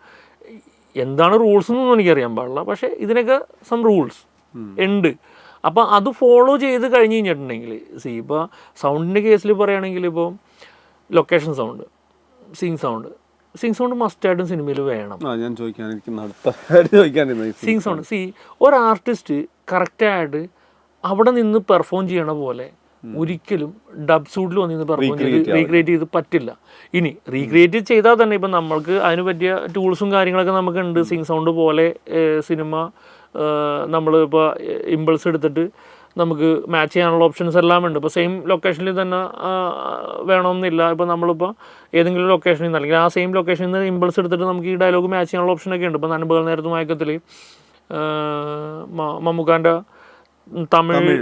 എന്താണ് റൂൾസ് എന്നൊന്നും എനിക്കറിയാൻ പാടില്ല, പക്ഷേ ഇതിനൊക്കെ സം റൂൾസ് ഉണ്ട്. അപ്പോൾ അത് ഫോളോ ചെയ്ത് കഴിഞ്ഞ് കഴിഞ്ഞിട്ടുണ്ടെങ്കിൽ ഇപ്പോൾ സൗണ്ടിൻ്റെ കേസിൽ പറയുകയാണെങ്കിൽ ഇപ്പോൾ ലൊക്കേഷൻ സൗണ്ട്, സിങ് സൗണ്ട് മസ്റ്റായിട്ടും സിനിമയിൽ വേണം. ഞാൻ സിങ് സൗണ്ട് ഒരു ആർട്ടിസ്റ്റ് കറക്റ്റായിട്ട് അവിടെ നിന്ന് പെർഫോം ചെയ്യണ പോലെ ഒരിക്കലും ഡബ് സൂട്ടിൽ വന്നിന്ന് പെർഫോം ചെയ്ത് റീക്രിയേറ്റ് ചെയ്ത് പറ്റില്ല. ഇനി റീക്രിയേറ്റ് ചെയ്താൽ തന്നെ ഇപ്പം നമ്മൾക്ക് അതിന് പറ്റിയ ടൂൾസും കാര്യങ്ങളൊക്കെ നമുക്കുണ്ട്. സിങ് സൗണ്ട് പോലെ സിനിമ നമ്മൾ ഇപ്പോൾ ഇമ്പൾസ് എടുത്തിട്ട് നമുക്ക് മാച്ച് ചെയ്യാനുള്ള ഓപ്ഷൻസ് എല്ലാം ഉണ്ട്. ഇപ്പോൾ സെയിം ലൊക്കേഷനിൽ തന്നെ വേണമെന്നില്ല. ഇപ്പോൾ നമ്മളിപ്പോൾ ഏതെങ്കിലും ലൊക്കേഷനിൽ നിന്ന് അല്ലെങ്കിൽ ആ സെയിം ലൊക്കേഷനിൽ നിന്ന് ഇമ്പൾസ് എടുത്തിട്ട് നമുക്ക് ഈ ഡയലോഗ് മാച്ച് ചെയ്യാനുള്ള ഓപ്ഷനൊക്കെ ഉണ്ട്. ഇപ്പോൾ നൻപകൽ നേരത്തെ മയക്കത്തിൽ മമ്മൂക്കാൻ്റെ തമിഴ്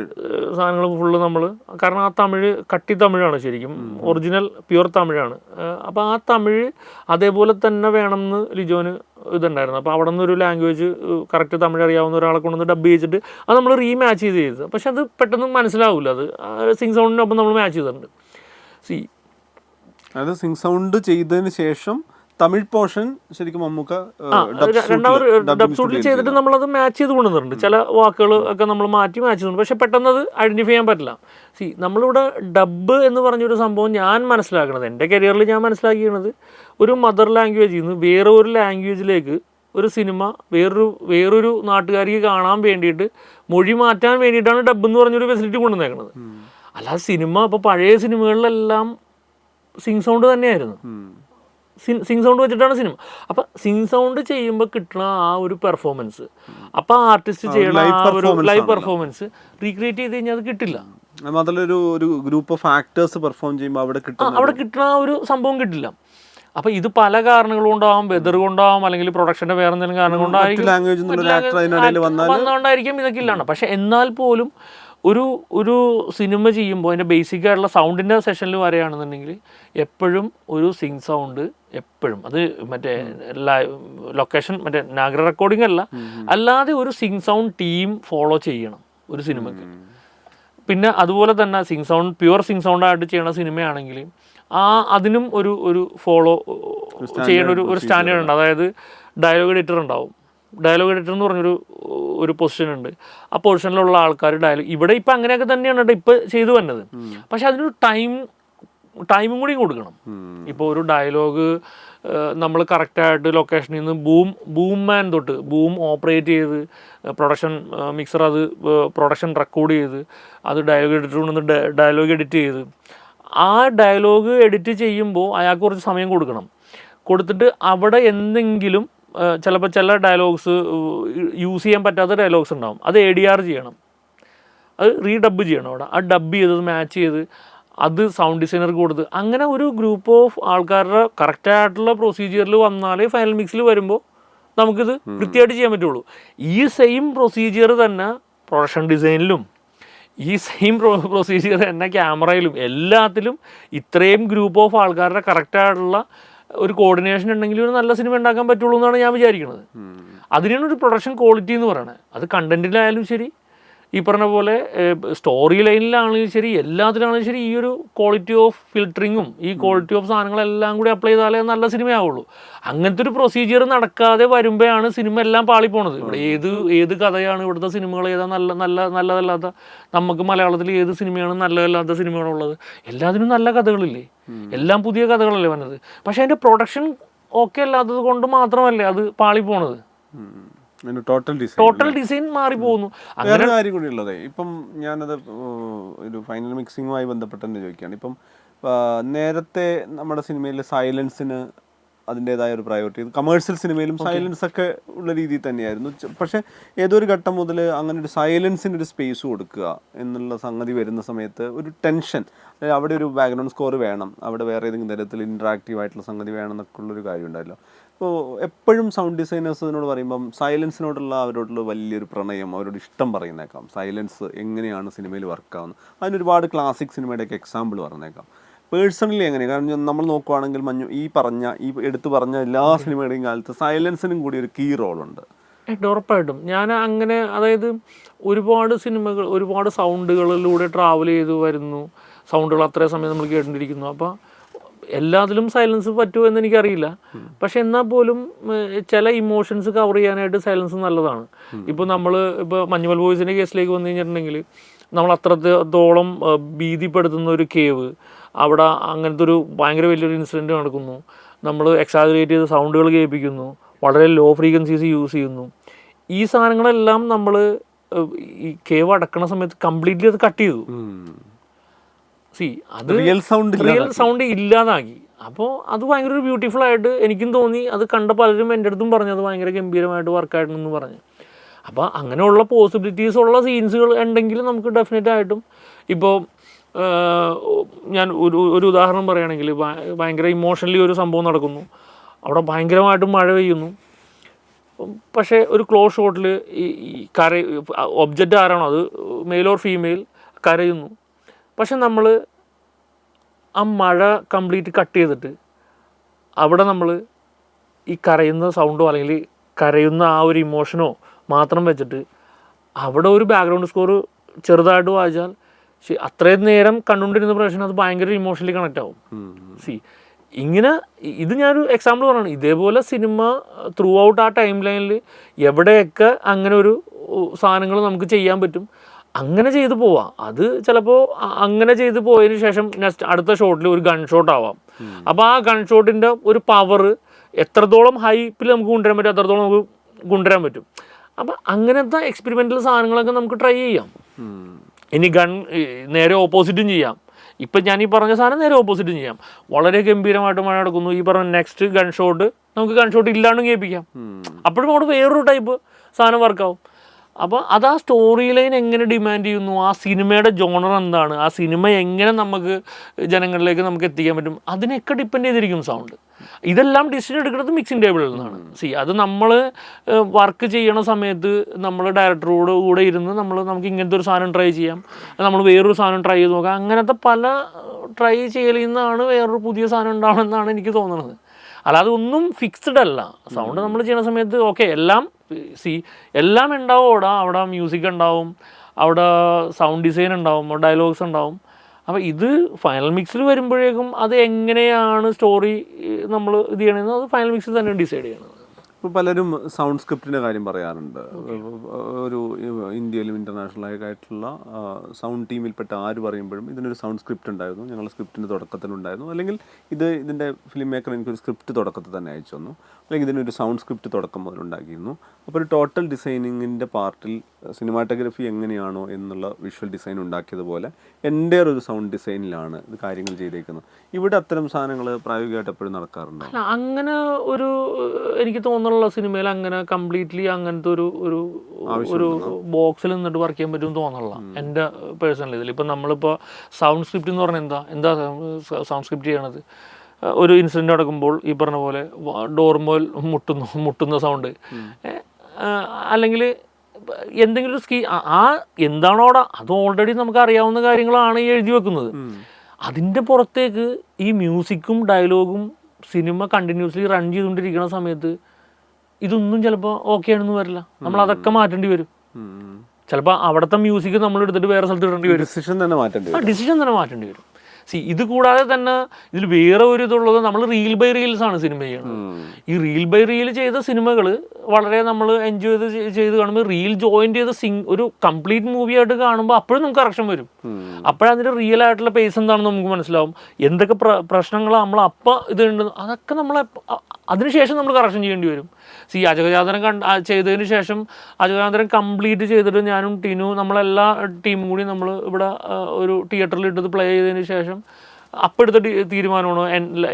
സാധനങ്ങൾ ഫുള്ള് നമ്മൾ, കാരണം ആ തമിഴ് കട്ടി തമിഴാണ്, ശരിക്കും ഒറിജിനൽ പ്യുവർ തമിഴാണ്. അപ്പോൾ ആ തമിഴ് അതേപോലെ തന്നെ വേണമെന്ന് ലിജോന് ഇതുണ്ടായിരുന്നു. അപ്പോൾ അവിടെ നിന്നൊരു ലാംഗ്വേജ് കറക്റ്റ് തമിഴ് അറിയാവുന്ന ഒരാളെ കൊണ്ടുവന്ന് ഡബ് ചെയ്തിട്ട് അത് നമ്മൾ റീമാച്ച് ചെയ്തത്. പക്ഷെ അത് പെട്ടെന്ന് മനസ്സിലാവില്ല. അത് സിങ് സൗണ്ടിനൊപ്പം നമ്മൾ മാച്ച് ചെയ്തിട്ടുണ്ട്. അത് സിങ് സൗണ്ട് ചെയ്തതിന് ശേഷം തമിഴ് പോർഷൻ ശരിക്കും മമ്മൂക്ക രണ്ടാമത് ഡബ് സൂട്ടിൽ ചെയ്തിട്ട് നമ്മളത് മാച്ച് ചെയ്ത് കൊണ്ടുവന്നിട്ടുണ്ട്. ചില വാക്കുകൾ ഒക്കെ നമ്മൾ മാച്ച് ചെയ്തിട്ടുണ്ട്. പക്ഷെ പെട്ടെന്ന് അത് ഐഡൻറ്റിഫൈ ചെയ്യാൻ പറ്റില്ല. നമ്മളിവിടെ ഡബ് എന്ന് പറഞ്ഞൊരു സംഭവം ഞാൻ മനസ്സിലാക്കണത്, എൻ്റെ കരിയറിൽ ഞാൻ മനസ്സിലാക്കിയത്, ഒരു മദർ ലാംഗ്വേജിൽ നിന്ന് വേറെ ഒരു ലാംഗ്വേജിലേക്ക് ഒരു സിനിമ വേറൊരു നാട്ടുകാരിക്ക് കാണാൻ വേണ്ടിയിട്ട് മൊഴി മാറ്റാൻ വേണ്ടിയിട്ടാണ് ഡബ് എന്ന് പറഞ്ഞൊരു ഫെസിലിറ്റി കൊണ്ടുവന്നേക്കുന്നത്. അല്ലാതെ സിനിമ ഇപ്പോൾ പഴയ സിനിമകളിലെല്ലാം സിങ് സൗണ്ട് തന്നെയായിരുന്നു. സിങ് സൗണ്ട് വെച്ചിട്ടാണ് സിനിമ. അപ്പം സിങ് സൗണ്ട് ചെയ്യുമ്പോൾ കിട്ടുന്ന ആ ഒരു പെർഫോമൻസ്, അപ്പം ആർട്ടിസ്റ്റ് ചെയ്യണ ആ ഒരു ലൈവ് പെർഫോമൻസ് റീക്രിയേറ്റ് ചെയ്ത് കഴിഞ്ഞാൽ അത് കിട്ടില്ല. ഒരു ഗ്രൂപ്പ് ഓഫ് ആക്ടേഴ്സ് പെർഫോം ചെയ്യുമ്പോൾ അവിടെ കിട്ടുന്ന ആ ഒരു സംഭവം കിട്ടില്ല. അപ്പം ഇത് പല കാരണങ്ങളും ഉണ്ടാവാം, വെതർ കൊണ്ടാവാം, അല്ലെങ്കിൽ പ്രൊഡക്ഷൻ്റെ വേറെ എന്തെങ്കിലും കാരണം കൊണ്ടായിരിക്കും ഇതൊക്കെ ഇല്ലാണ്. പക്ഷെ എന്നാൽ പോലും ഒരു സിനിമ ചെയ്യുമ്പോൾ അതിൻ്റെ ബേസിക് ആയിട്ടുള്ള സൗണ്ടിൻ്റെ സെഷനിൽ വരികയാണെന്നുണ്ടെങ്കിൽ എപ്പോഴും ഒരു സിങ് സൗണ്ട് എപ്പോഴും അത് മറ്റേ ലൊക്കേഷൻ മറ്റേ നാഗര റെക്കോർഡിംഗ് അല്ലാതെ ഒരു സിങ് സൗണ്ട് ടീം ഫോളോ ചെയ്യണം ഒരു സിനിമയ്ക്ക്. പിന്നെ അതുപോലെ തന്നെ സിങ് സൗണ്ട് പ്യുവർ സിങ് സൗണ്ടായിട്ട് ചെയ്യണ സിനിമയാണെങ്കിൽ അതിനും ഒരു ഫോളോ ചെയ്യേണ്ട ഒരു സ്റ്റാൻഡേർഡ് ഉണ്ട്. അതായത് ഡയലോഗ് എഡിറ്റർ ഉണ്ടാവും. ഡയലോഗ് എഡിറ്റർ എന്ന് പറഞ്ഞൊരു പൊസിഷൻ ഉണ്ട്. ആ പൊസിഷനിലുള്ള ആൾക്കാർ ഇവിടെ ഇപ്പം അങ്ങനെയൊക്കെ തന്നെയാണ് കേട്ടോ ഇപ്പോൾ ചെയ്തു വന്നത്. പക്ഷെ അതിനൊരു ടൈമും കൂടി കൊടുക്കണം. ഇപ്പോൾ ഒരു ഡയലോഗ് നമ്മൾ കറക്റ്റായിട്ട് ലൊക്കേഷനിൽ നിന്ന് ബൂം മാൻ തൊട്ട് ബൂം ഓപ്പറേറ്റ് ചെയ്ത് പ്രൊഡക്ഷൻ മിക്സർ അത് പ്രൊഡക്ഷൻ റെക്കോർഡ് ചെയ്ത് അത് ഡയലോഗ് എഡിറ്റർ കൊണ്ടുവന്ന് ഡയലോഗ് എഡിറ്റ് ചെയ്ത് ആ ഡയലോഗ് എഡിറ്റ് ചെയ്യുമ്പോൾ അയാൾക്ക് കുറച്ച് സമയം കൊടുത്തിട്ട് അവിടെ എന്തെങ്കിലും ചിലപ്പോൾ ചില ഡയലോഗ്സ് യൂസ് ചെയ്യാൻ പറ്റാത്ത ഡയലോഗ്സ് ഉണ്ടാവും. അത് ADR ചെയ്യണം, അത് റീഡബ് ചെയ്യണം. അവിടെ ആ ഡബ് ചെയ്തത് മാച്ച് ചെയ്ത് അത് സൗണ്ട് ഡിസൈനർക്ക് കൊടുത്ത് അങ്ങനെ ഒരു ഗ്രൂപ്പ് ഓഫ് ആൾക്കാരുടെ കറക്റ്റായിട്ടുള്ള പ്രൊസീജിയറിൽ വന്നാലേ ഫൈനൽ മിക്സിൽ വരുമ്പോൾ നമുക്കിത് വൃത്തിയായിട്ട് ചെയ്യാൻ പറ്റുള്ളൂ. ഈ സെയിം പ്രൊസീജിയർ തന്നെ പ്രൊഡക്ഷൻ ഡിസൈനിലും ഈ സെയിം പ്രൊസീജിയർ തന്നെ ക്യാമറയിലും എല്ലാത്തിലും ഇത്രയും ഗ്രൂപ്പ് ഓഫ് ആൾക്കാരുടെ കറക്റ്റായിട്ടുള്ള ഒരു കോർഡിനേഷൻ ഉണ്ടെങ്കിൽ ഒരു നല്ല സിനിമ ഉണ്ടാക്കാൻ പറ്റുള്ളൂ എന്നാണ് ഞാൻ വിചാരിക്കുന്നത്. അതിനാണ് ഒരു പ്രൊഡക്ഷൻ ക്വാളിറ്റി എന്ന് പറയുന്നത്. അത് കണ്ടന്റിലായാലും ശരി, ഈ പറഞ്ഞ പോലെ സ്റ്റോറി ലൈനിലാണെങ്കിലും ശരി, എല്ലാത്തിലാണെങ്കിലും ശരി, ഈ ഒരു ക്വാളിറ്റി ഓഫ് ഫിൽറ്ററിങ്ങും ഈ ക്വാളിറ്റി ഓഫ് സാധനങ്ങളെല്ലാം കൂടി അപ്ലൈ ചെയ്താലേ നല്ല സിനിമയാവുള്ളൂ. അങ്ങനത്തെ ഒരു പ്രൊസീജിയർ നടക്കാതെ വരുമ്പോഴാണ് സിനിമ എല്ലാം പാളിപ്പോണത്. ഇവിടെ ഏത് കഥയാണ് ഇവിടുത്തെ സിനിമകൾ ഏതാ നല്ലതല്ലാത്ത, നമുക്ക് മലയാളത്തിൽ ഏത് സിനിമയാണ് നല്ലതല്ലാത്ത സിനിമകളുള്ളത്? എല്ലാത്തിനും നല്ല കഥകളില്ലേ, എല്ലാം പുതിയ കഥകളല്ലേ വന്നത്. പക്ഷെ അതിൻ്റെ പ്രൊഡക്ഷൻ ഓക്കെ അല്ലാത്തത് കൊണ്ട് മാത്രമല്ലേ അത് പാളിപ്പോണത്. ടോട്ടൽ ഡിസൈൻ മാറി പോകുന്നു. വേറെ കാര്യം കൂടി ഉള്ളത്, ഇപ്പം ഞാനത് ഒരു ഫൈനൽ മിക്സിങ്ങുമായി ബന്ധപ്പെട്ട് തന്നെ ചോദിക്കുകയാണ്. ഇപ്പം നേരത്തെ നമ്മുടെ സിനിമയിൽ സൈലൻസിന് അതിൻ്റെതായ ഒരു പ്രയോറിറ്റി, കമേഴ്ഷ്യൽ സിനിമയിലും സൈലൻസ് ഒക്കെ ഉള്ള രീതിയിൽ തന്നെയായിരുന്നു. പക്ഷേ ഏതൊരു ഘട്ടം മുതൽ അങ്ങനെ ഒരു സൈലൻസിന് ഒരു സ്പേസ് കൊടുക്കുക എന്നുള്ള സംഗതി വരുന്ന സമയത്ത് ഒരു ടെൻഷൻ, അവിടെ ഒരു ബാക്ക്ഗ്രൗണ്ട് സ്കോർ വേണം, അവിടെ വേറെ ഏതെങ്കിലും തരത്തിൽ ഇൻട്രാക്റ്റീവ് ആയിട്ടുള്ള സംഗതി വേണം എന്നൊക്കെ ഉള്ളൊരു കാര്യം ഉണ്ടായല്ലോ. ഇപ്പോൾ എപ്പോഴും സൗണ്ട് ഡിസൈനേഴ്സിനോട് പറയുമ്പം സൈലൻസിനോടുള്ള അവരോടുള്ള വലിയൊരു പ്രണയം, അവരോട് ഇഷ്ടം പറയുന്നേക്കാം. സൈലൻസ് എങ്ങനെയാണ് സിനിമയിൽ വർക്കാവുന്നത്, അതിനൊരുപാട് ക്ലാസിക് സിനിമയുടെയൊക്കെ എക്സാമ്പിൾ പറഞ്ഞേക്കാം. പേഴ്സണലി എങ്ങനെയാണ്? കാരണം നമ്മൾ നോക്കുവാണെങ്കിൽ ഈ എടുത്തു പറഞ്ഞ എല്ലാ സിനിമയുടെയും കാലത്ത് സൈലൻസിനും കൂടി ഒരു കീ റോളുണ്ട്. ഉറപ്പായിട്ടും ഞാൻ അങ്ങനെ, അതായത് ഒരുപാട് സിനിമകൾ ഒരുപാട് സൗണ്ടുകളിലൂടെ ട്രാവൽ ചെയ്ത് വരുന്നു, സൗണ്ടുകൾ അത്രയും സമയം നമ്മൾ കേട്ടിരിക്കുന്നു. അപ്പോൾ എല്ലാത്തിലും സൈലൻസ് പറ്റുമോ എന്ന് എനിക്കറിയില്ല. പക്ഷെ എന്നാൽ പോലും ചില ഇമോഷൻസ് കവർ ചെയ്യാനായിട്ട് സൈലൻസ് നല്ലതാണ്. ഇപ്പോൾ മഞ്ഞുമൽ ബോയ്സിൻ്റെ കേസിലേക്ക് വന്നു കഴിഞ്ഞിട്ടുണ്ടെങ്കിൽ നമ്മൾ അത്രത്തോളം ഭീതിപ്പെടുത്തുന്ന ഒരു കേവ്, അവിടെ അങ്ങനത്തെ ഒരു ഭയങ്കര വലിയൊരു ഇൻസിഡൻറ്റ് നടക്കുന്നു, നമ്മൾ എക്സാജറേറ്റ് ചെയ്ത് സൗണ്ടുകൾ കേൾപ്പിക്കുന്നു, വളരെ ലോ ഫ്രീക്വൻസീസ് യൂസ് ചെയ്യുന്നു. ഈ സാധനങ്ങളെല്ലാം നമ്മൾ ഈ കേവ് അടക്കണ സമയത്ത് കംപ്ലീറ്റ്ലി അത് കട്ട് ചെയ്തു. അത് റിയൽ സൗണ്ട് ഇല്ലാതാക്കി. അപ്പോൾ അത് ഭയങ്കര ഒരു ബ്യൂട്ടിഫുൾ ആയിട്ട് എനിക്കും തോന്നി. അത് കണ്ട പലരും എൻ്റെ അടുത്തും പറഞ്ഞു അത് ഭയങ്കര ഗംഭീരമായിട്ട് വർക്കായിട്ടെന്ന് പറഞ്ഞു. അപ്പോൾ അങ്ങനെയുള്ള പോസിബിലിറ്റീസ് ഉള്ള സീൻസുകൾ ഉണ്ടെങ്കിൽ നമുക്ക് ഡെഫിനറ്റ് ആയിട്ടും, ഇപ്പോൾ ഞാൻ ഒരു ഉദാഹരണം പറയുകയാണെങ്കിൽ, ഭയങ്കര ഇമോഷണലി ഒരു സംഭവം നടക്കുന്നു, അവിടെ ഭയങ്കരമായിട്ട് മഴ പെയ്യുന്നു, പക്ഷേ ഒരു ക്ലോസ് ഷോട്ടിൽ ഈ ഒബ്ജക്റ്റ് ആരാണോ, അത് മെയിൽ ഓർ ഫീമെയിൽ, കരയുന്നു. പക്ഷെ നമ്മൾ ആ മഴ കംപ്ലീറ്റ് കട്ട് ചെയ്തിട്ട് അവിടെ നമ്മൾ ഈ കരയുന്ന സൗണ്ടോ അല്ലെങ്കിൽ കരയുന്ന ആ ഒരു ഇമോഷനോ മാത്രം വെച്ചിട്ട് അവിടെ ഒരു ബാക്ക്ഗ്രൗണ്ട് സ്കോർ ചെറുതായിട്ട് വായിച്ചാൽ അത്രയും നേരം കണ്ടുകൊണ്ടിരുന്ന പ്രശ്നം അത് ഭയങ്കര ഇമോഷണലി കണക്റ്റ് ആവും. ഇങ്ങനെ ഇത് ഞാനൊരു എക്സാമ്പിൾ പറയുകയാണ്. ഇതേപോലെ സിനിമ ത്രൂ ഔട്ട് ആ ടൈം ലൈനിൽ എവിടെയൊക്കെ അങ്ങനെ ഒരു സാധനങ്ങൾ നമുക്ക് ചെയ്യാൻ പറ്റും, അങ്ങനെ ചെയ്തു പോവാം. അത് ചിലപ്പോൾ അങ്ങനെ ചെയ്ത് പോയതിന് ശേഷം നെക്സ്റ്റ് അടുത്ത ഷോട്ടിൽ ഒരു ഗൺ ഷോട്ട് ആവാം. അപ്പോൾ ആ ഗൺ ഷോട്ടിൻ്റെ ഒരു പവർ എത്രത്തോളം ഹൈപ്പിൽ നമുക്ക് കൊണ്ടുവരാൻ പറ്റും അത്രത്തോളം നമുക്ക് കൊണ്ടുവരാൻ പറ്റും. അപ്പം അങ്ങനത്തെ എക്സ്പെരിമെൻ്റൽ സാധനങ്ങളൊക്കെ നമുക്ക് ട്രൈ ചെയ്യാം. ഇനി നേരെ ഓപ്പോസിറ്റും ചെയ്യാം. ഇപ്പം ഞാൻ ഈ പറഞ്ഞ സാധനം നേരെ ഓപ്പോസിറ്റും ചെയ്യാം. വളരെ ഗംഭീരമായിട്ട് മഴ നടക്കുന്നു, ഈ പറഞ്ഞ നെക്സ്റ്റ് ഗൺ ഷോട്ട് നമുക്ക് ഗൺ ഷോട്ട് ഇല്ലാണ്ടും കേൾപ്പിക്കാം. അപ്പോഴും അവിടെ വേറൊരു ടൈപ്പ് സാധനം വർക്കാവും. അപ്പോൾ അത് ആ സ്റ്റോറി ലൈൻ എങ്ങനെ ഡിമാൻഡ് ചെയ്യുന്നു, ആ സിനിമയുടെ ജോണർ എന്താണ്, ആ സിനിമ എങ്ങനെ നമുക്ക് ജനങ്ങളിലേക്ക് നമുക്ക് എത്തിക്കാൻ പറ്റും, അതിനൊക്കെ ഡിപ്പെൻഡ് ചെയ്തിരിക്കും സൗണ്ട്. ഇതെല്ലാം ഡിസിഷൻ എടുക്കുന്നത് മിക്സിംഗ് ടേബിളിൽ നിന്നാണ്. അത് നമ്മൾ വർക്ക് ചെയ്യണ സമയത്ത് നമ്മൾ ഡയറക്ടറോട് കൂടെ ഇരുന്ന് നമുക്ക് ഇങ്ങനത്തെ ഒരു സാധനം ട്രൈ ചെയ്യാം, നമ്മൾ വേറൊരു സാധനം ട്രൈ ചെയ്ത് നോക്കാം. അങ്ങനത്തെ പല ട്രൈ ചെയ്യലിൽ നിന്നാണ് വേറൊരു പുതിയ സാധനം ഉണ്ടാവണമെന്നാണ് എനിക്ക് തോന്നുന്നത്. അല്ലാതെ ഒന്നും ഫിക്സ്ഡ് അല്ല. സൗണ്ട് നമ്മൾ ചെയ്യുന്ന സമയത്ത് ഓക്കെ എല്ലാം ഉണ്ടാവും. അവിടെ മ്യൂസിക് ഉണ്ടാവും, അവിടെ സൗണ്ട് ഡിസൈൻ ഉണ്ടാവും, ഡയലോഗ്സ് ഉണ്ടാവും. അപ്പോൾ ഇത് ഫൈനൽ മിക്സിൽ വരുമ്പോഴേക്കും അത് എങ്ങനെയാണ് സ്റ്റോറി നമ്മൾ ഇത് ചെയ്യണമെന്ന് അത് ഫൈനൽ മിക്സിൽ തന്നെ ഡിസൈഡ് ചെയ്യണം. ഇപ്പോൾ പലരും സൗണ്ട് സ്ക്രിപ്റ്റിൻ്റെ കാര്യം പറയാറുണ്ട്. ഒരു ഇന്ത്യയിലും ഇൻ്റർനാഷണലായിട്ടുള്ള സൗണ്ട് ടീമിൽപ്പെട്ട ആര് പറയുമ്പോഴും ഇതിനൊരു സൗണ്ട് സ്ക്രിപ്റ്റ് ഉണ്ടായിരുന്നു, ഞങ്ങളുടെ സ്ക്രിപ്റ്റിൻ്റെ തുടക്കത്തിലുണ്ടായിരുന്നു, അല്ലെങ്കിൽ ഇതിൻ്റെ ഫിലിം മേക്കർ എനിക്കൊരു സ്ക്രിപ്റ്റ് തുടക്കത്തിൽ തന്നെ അയച്ചു തന്നു, അല്ലെങ്കിൽ ഇതിനൊരു സൗണ്ട് സ്ക്രിപ്റ്റ് തുടക്കം മുതൽ ഉണ്ടാക്കിയിരുന്നു. അപ്പോൾ ഒരു ടോട്ടൽ ഡിസൈനിങ്ങിൻ്റെ പാർട്ടിൽ സിനിമാറ്റോഗ്രഫി എങ്ങനെയാണോ എന്നുള്ള വിഷ്വൽ ഡിസൈൻ ഉണ്ടാക്കിയതുപോലെ എൻ്റെ ഒരു സൗണ്ട് ഡിസൈനിലാണ് ഇത് കാര്യങ്ങൾ ചെയ്തേക്കുന്നത്. ഇവിടെ അത്തരം സാധനങ്ങൾ പ്രായോഗികമായിട്ട് എപ്പോഴും നടക്കാറുണ്ടോ? അങ്ങനെ ഒരു എനിക്ക് തോന്നുന്നുള്ള സിനിമയിൽ അങ്ങനെ കംപ്ലീറ്റ്ലി അങ്ങനത്തെ ഒരു ബോക്സിൽ നിന്നിട്ട് വർക്ക് ചെയ്യാൻ പറ്റുമെന്ന് തോന്നുന്നില്ല എൻ്റെ പേഴ്സണൽ ഇതിൽ. ഇപ്പം നമ്മളിപ്പോൾ സൗണ്ട് സ്ക്രിപ്റ്റ് എന്ന് പറഞ്ഞാൽ എന്താ സൗണ്ട് സ്ക്രിപ്റ്റ് ചെയ്യണത്? ഒരു ഇൻസിഡൻറ്റ് നടക്കുമ്പോൾ ഈ പറഞ്ഞ പോലെ ഡോർമോൽ മുട്ടുന്ന സൗണ്ട്, അല്ലെങ്കിൽ എന്തെങ്കിലും ഒരു എന്താണോ അവിടെ അത് ഓൾറെഡി നമുക്ക് അറിയാവുന്ന കാര്യങ്ങളാണ് ഈ എഴുതി വെക്കുന്നത്. അതിൻ്റെ പുറത്തേക്ക് ഈ മ്യൂസിക്കും ഡയലോഗും സിനിമ കണ്ടിന്യൂസ്ലി റൺ ചെയ്തുകൊണ്ടിരിക്കുന്ന സമയത്ത് ഇതൊന്നും ചിലപ്പോൾ ഓക്കെ ആണെന്ന് വരില്ല. നമ്മൾ അതൊക്കെ മാറ്റേണ്ടി വരും. ചിലപ്പോൾ അവിടുത്തെ മ്യൂസിക് നമ്മൾ എടുത്തിട്ട് വേറെ സ്ഥലത്ത് ഇടേണ്ടി വരും. ഡിസിഷൻ തന്നെ മാറ്റേണ്ടി വരും. ഇത് കൂടാതെ തന്നെ ഇതിൽ വേറെ ഒരു ഇതുള്ളത്, നമ്മൾ റീൽ ബൈ റീൽസ് ആണ് സിനിമ ചെയ്യുന്നത്. ഈ റീൽ ബൈ റീൽ ചെയ്ത സിനിമകൾ വളരെ നമ്മൾ എൻജോയ് ചെയ്ത് കാണുമ്പോൾ റീൽ ജോയിൻ ചെയ്ത ഒരു കംപ്ലീറ്റ് മൂവി ആയിട്ട് കാണുമ്പോൾ അപ്പോഴും നമുക്ക് കറക്ഷൻ വരും. അപ്പോഴതിൻ്റെ റിയൽ ആയിട്ടുള്ള പേസ് എന്താണെന്ന് നമുക്ക് മനസ്സിലാവും. എന്തൊക്കെ പ്രശ്നങ്ങൾ നമ്മൾ അപ്പം ഇതുണ്ട് അതൊക്കെ അതിനുശേഷം നമ്മൾ കറക്ഷൻ ചെയ്യേണ്ടി വരും. അജഗജാന്തരം ചെയ്തതിന് ശേഷം അജഗജാന്തരം കംപ്ലീറ്റ് ചെയ്തിട്ട് ഞാനും ടീനു നമ്മളെല്ലാ ടീമും കൂടി നമ്മൾ ഇവിടെ ഒരു തിയേറ്ററിൽ ഇട്ടത് പ്ലേ ചെയ്തതിന് ശേഷം അപ്പം എടുത്ത തീരുമാനമാണ്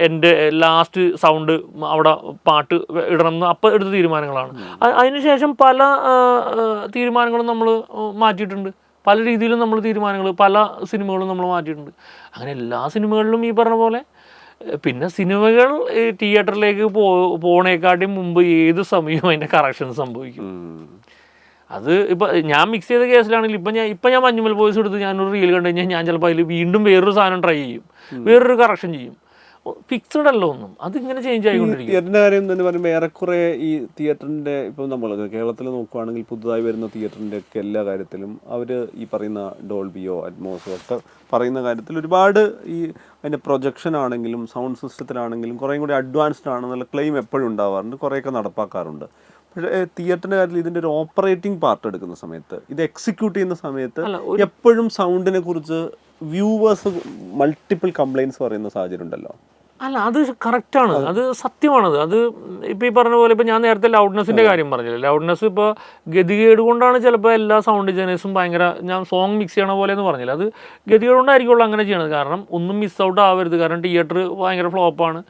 എൻ്റെ ലാസ്റ്റ് സൗണ്ട് അവിടെ പാട്ട് ഇടണം എന്ന് അപ്പം എടുത്ത തീരുമാനങ്ങളാണ്. അതിനുശേഷം പല തീരുമാനങ്ങളും നമ്മൾ മാറ്റിയിട്ടുണ്ട്. പല രീതിയിലും നമ്മൾ തീരുമാനങ്ങൾ പല സിനിമകളും നമ്മൾ മാറ്റിയിട്ടുണ്ട്. അങ്ങനെ എല്ലാ സിനിമകളിലും ഈ പറഞ്ഞ പോലെ പിന്നെ സിനിമകൾ തിയേറ്ററിലേക്ക് പോണേക്കാട്ടും മുമ്പ് ഏത് സമയവും അതിൻ്റെ കറക്ഷൻ സംഭവിക്കും. അത് ഇപ്പം ഞാൻ മിക്സ് ചെയ്ത കേസിലാണെങ്കിൽ ഇപ്പം ഞാൻ മഞ്ഞുമൽ ബോയ്സ് എടുത്ത് ഞാനൊരു റീൽ കണ്ടു കഴിഞ്ഞാൽ ഞാൻ ചിലപ്പോൾ അതിൽ വീണ്ടും വേറൊരു സാധനം ട്രൈ ചെയ്യും, വേറൊരു കറക്ഷൻ ചെയ്യും. ഫിക്സഡ് അല്ല ഒന്നും, അതിങ്ങനെ ചേഞ്ച് ആയിക്കൊണ്ടിരിക്കും. തിയേറ്ററിന്റെ കാര്യം തന്നെ പറയുമ്പോൾ ഏറെക്കുറെ ഈ തിയേറ്ററിന്റെ ഇപ്പം നമ്മൾ കേരളത്തിൽ നോക്കുകയാണെങ്കിൽ പുതുതായി വരുന്ന തിയേറ്ററിന്റെ ഒക്കെ എല്ലാ കാര്യത്തിലും അവർ ഈ പറയുന്ന ഡോൾബിയോ അറ്റ്മോസോ ഒക്കെ പറയുന്ന കാര്യത്തിൽ ഒരുപാട് ഈ അതിൻ്റെ പ്രൊജക്ഷൻ ആണെങ്കിലും സൗണ്ട് സിസ്റ്റത്തിലാണെങ്കിലും കുറേയും കൂടി അഡ്വാൻസ്ഡ് ആണെന്നുള്ള ക്ലെയിം എപ്പോഴും ഉണ്ടാവാറുണ്ട്, കുറേയൊക്കെ നടപ്പാക്കാറുണ്ട്. പക്ഷേ തിയേറ്ററിന്റെ കാര്യത്തിൽ ഇതിന്റെ ഒരു ഓപ്പറേറ്റിംഗ് പാർട്ട് എടുക്കുന്ന സമയത്ത്, ഇത് എക്സിക്യൂട്ട് ചെയ്യുന്ന സമയത്ത് എപ്പോഴും സൗണ്ടിനെ കുറിച്ച് വ്യൂവേഴ്സ് മൾട്ടിപ്പിൾ കംപ്ലൈൻറ്റ്സ് പറയുന്ന സാഹചര്യം ഉണ്ടല്ലോ. അല്ല, അത് കറക്റ്റാണ്, അത് സത്യമാണത്. അത് ഇപ്പോൾ ഈ പറഞ്ഞ പോലെ ഇപ്പോൾ ഞാൻ നേരത്തെ ലൗഡ്നെസ്സിൻ്റെ കാര്യം പറഞ്ഞില്ല. ലൗഡ്നെസ് ഇപ്പോൾ ഗതികേട് കൊണ്ടാണ് ചിലപ്പോൾ എല്ലാ സൗണ്ട് ഡിസൈനേഴ്സും ഭയങ്കര, ഞാൻ സോങ് മിക്സ് ചെയ്യണ പോലെ എന്ന് പറഞ്ഞില്ല, അത് ഗതികേട് കൊണ്ടായിരിക്കുള്ളൂ അങ്ങനെ ചെയ്യണത്. കാരണം ഒന്നും മിസ് ഔട്ട് ആവരുത്, കാരണം തിയേറ്റർ ഭയങ്കര ഫ്ലോപ്പാണ്.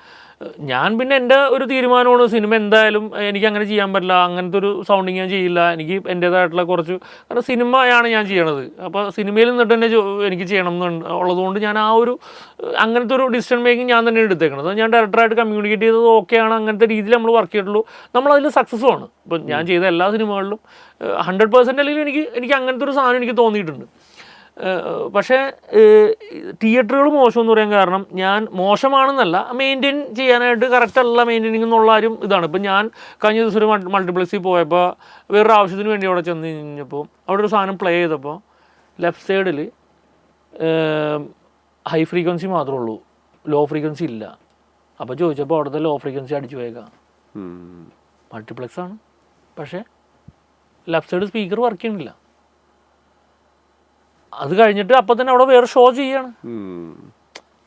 ഞാൻ പിന്നെ എൻ്റെ ഒരു തീരുമാനമാണ്, സിനിമ എന്തായാലും എനിക്ക് അങ്ങനെ ചെയ്യാൻ പറ്റില്ല, അങ്ങനത്തെ ഒരു സൗണ്ടിങ് ഞാൻ ചെയ്യില്ല, എനിക്ക് എൻ്റേതായിട്ടുള്ള കുറച്ച്, കാരണം സിനിമയാണ് ഞാൻ ചെയ്യണത്, അപ്പോൾ സിനിമയിൽ നിന്നിട്ട് തന്നെ എനിക്ക് ചെയ്യണം എന്നുള്ളതുകൊണ്ട് ഞാൻ ആ ഒരു അങ്ങനത്തെ ഒരു ഡിസിഷൻ മേക്കിംഗ് ഞാൻ തന്നെ എടുത്തേക്കണത്. ഞാൻ ഡയറക്ടറായിട്ട് കമ്മ്യൂണിക്കേറ്റ് ചെയ്തത് ഓക്കെയാണ്, അങ്ങനത്തെ രീതിയിൽ നമ്മൾ വർക്ക് ചെയ്തിട്ടുള്ളൂ, നമ്മളതിൽ സക്സസ്സും ആണ്. ഇപ്പം ഞാൻ ചെയ്ത എല്ലാ സിനിമകളിലും 100% അല്ലെങ്കിൽ എനിക്ക് അങ്ങനത്തെ ഒരു സാധനം എനിക്ക് തോന്നിയിട്ടുണ്ട്. പക്ഷേ തിയേറ്ററുകൾ മോശമെന്ന് പറയാൻ കാരണം ഞാൻ മോശമാണെന്നല്ല, മെയിൻറ്റെയിൻ ചെയ്യാനായിട്ട് കറക്റ്റല്ല മെയിൻറ്റെയിനിങ് എന്നുള്ള കാര്യം ഇതാണ്. ഇപ്പം ഞാൻ കഴിഞ്ഞ ദിവസം ഒരു മൾട്ടിപ്ലക്സിൽ പോയപ്പോൾ വേറൊരു ആവശ്യത്തിന് വേണ്ടി അവിടെ ചെന്ന് കഴിഞ്ഞപ്പോൾ അവിടെ ഒരു സാധനം പ്ലേ ചെയ്തപ്പോൾ ലെഫ്റ്റ് സൈഡിൽ ഹൈ ഫ്രീക്വൻസി മാത്രമേ ഉള്ളൂ, ലോ ഫ്രീക്വൻസി ഇല്ല. അപ്പോൾ ചോദിച്ചപ്പോൾ അവിടുത്തെ ലോ ഫ്രീക്വൻസി അടിച്ചു പോയേക്കാം, മൾട്ടിപ്ലക്സ് ആണ്, പക്ഷേ ലെഫ്റ്റ് സൈഡ് സ്പീക്കർ വർക്ക് ചെയ്യണില്ല. അത് കഴിഞ്ഞിട്ട് അപ്പം തന്നെ അവിടെ വേറെ ഷോ ചെയ്യാണ്.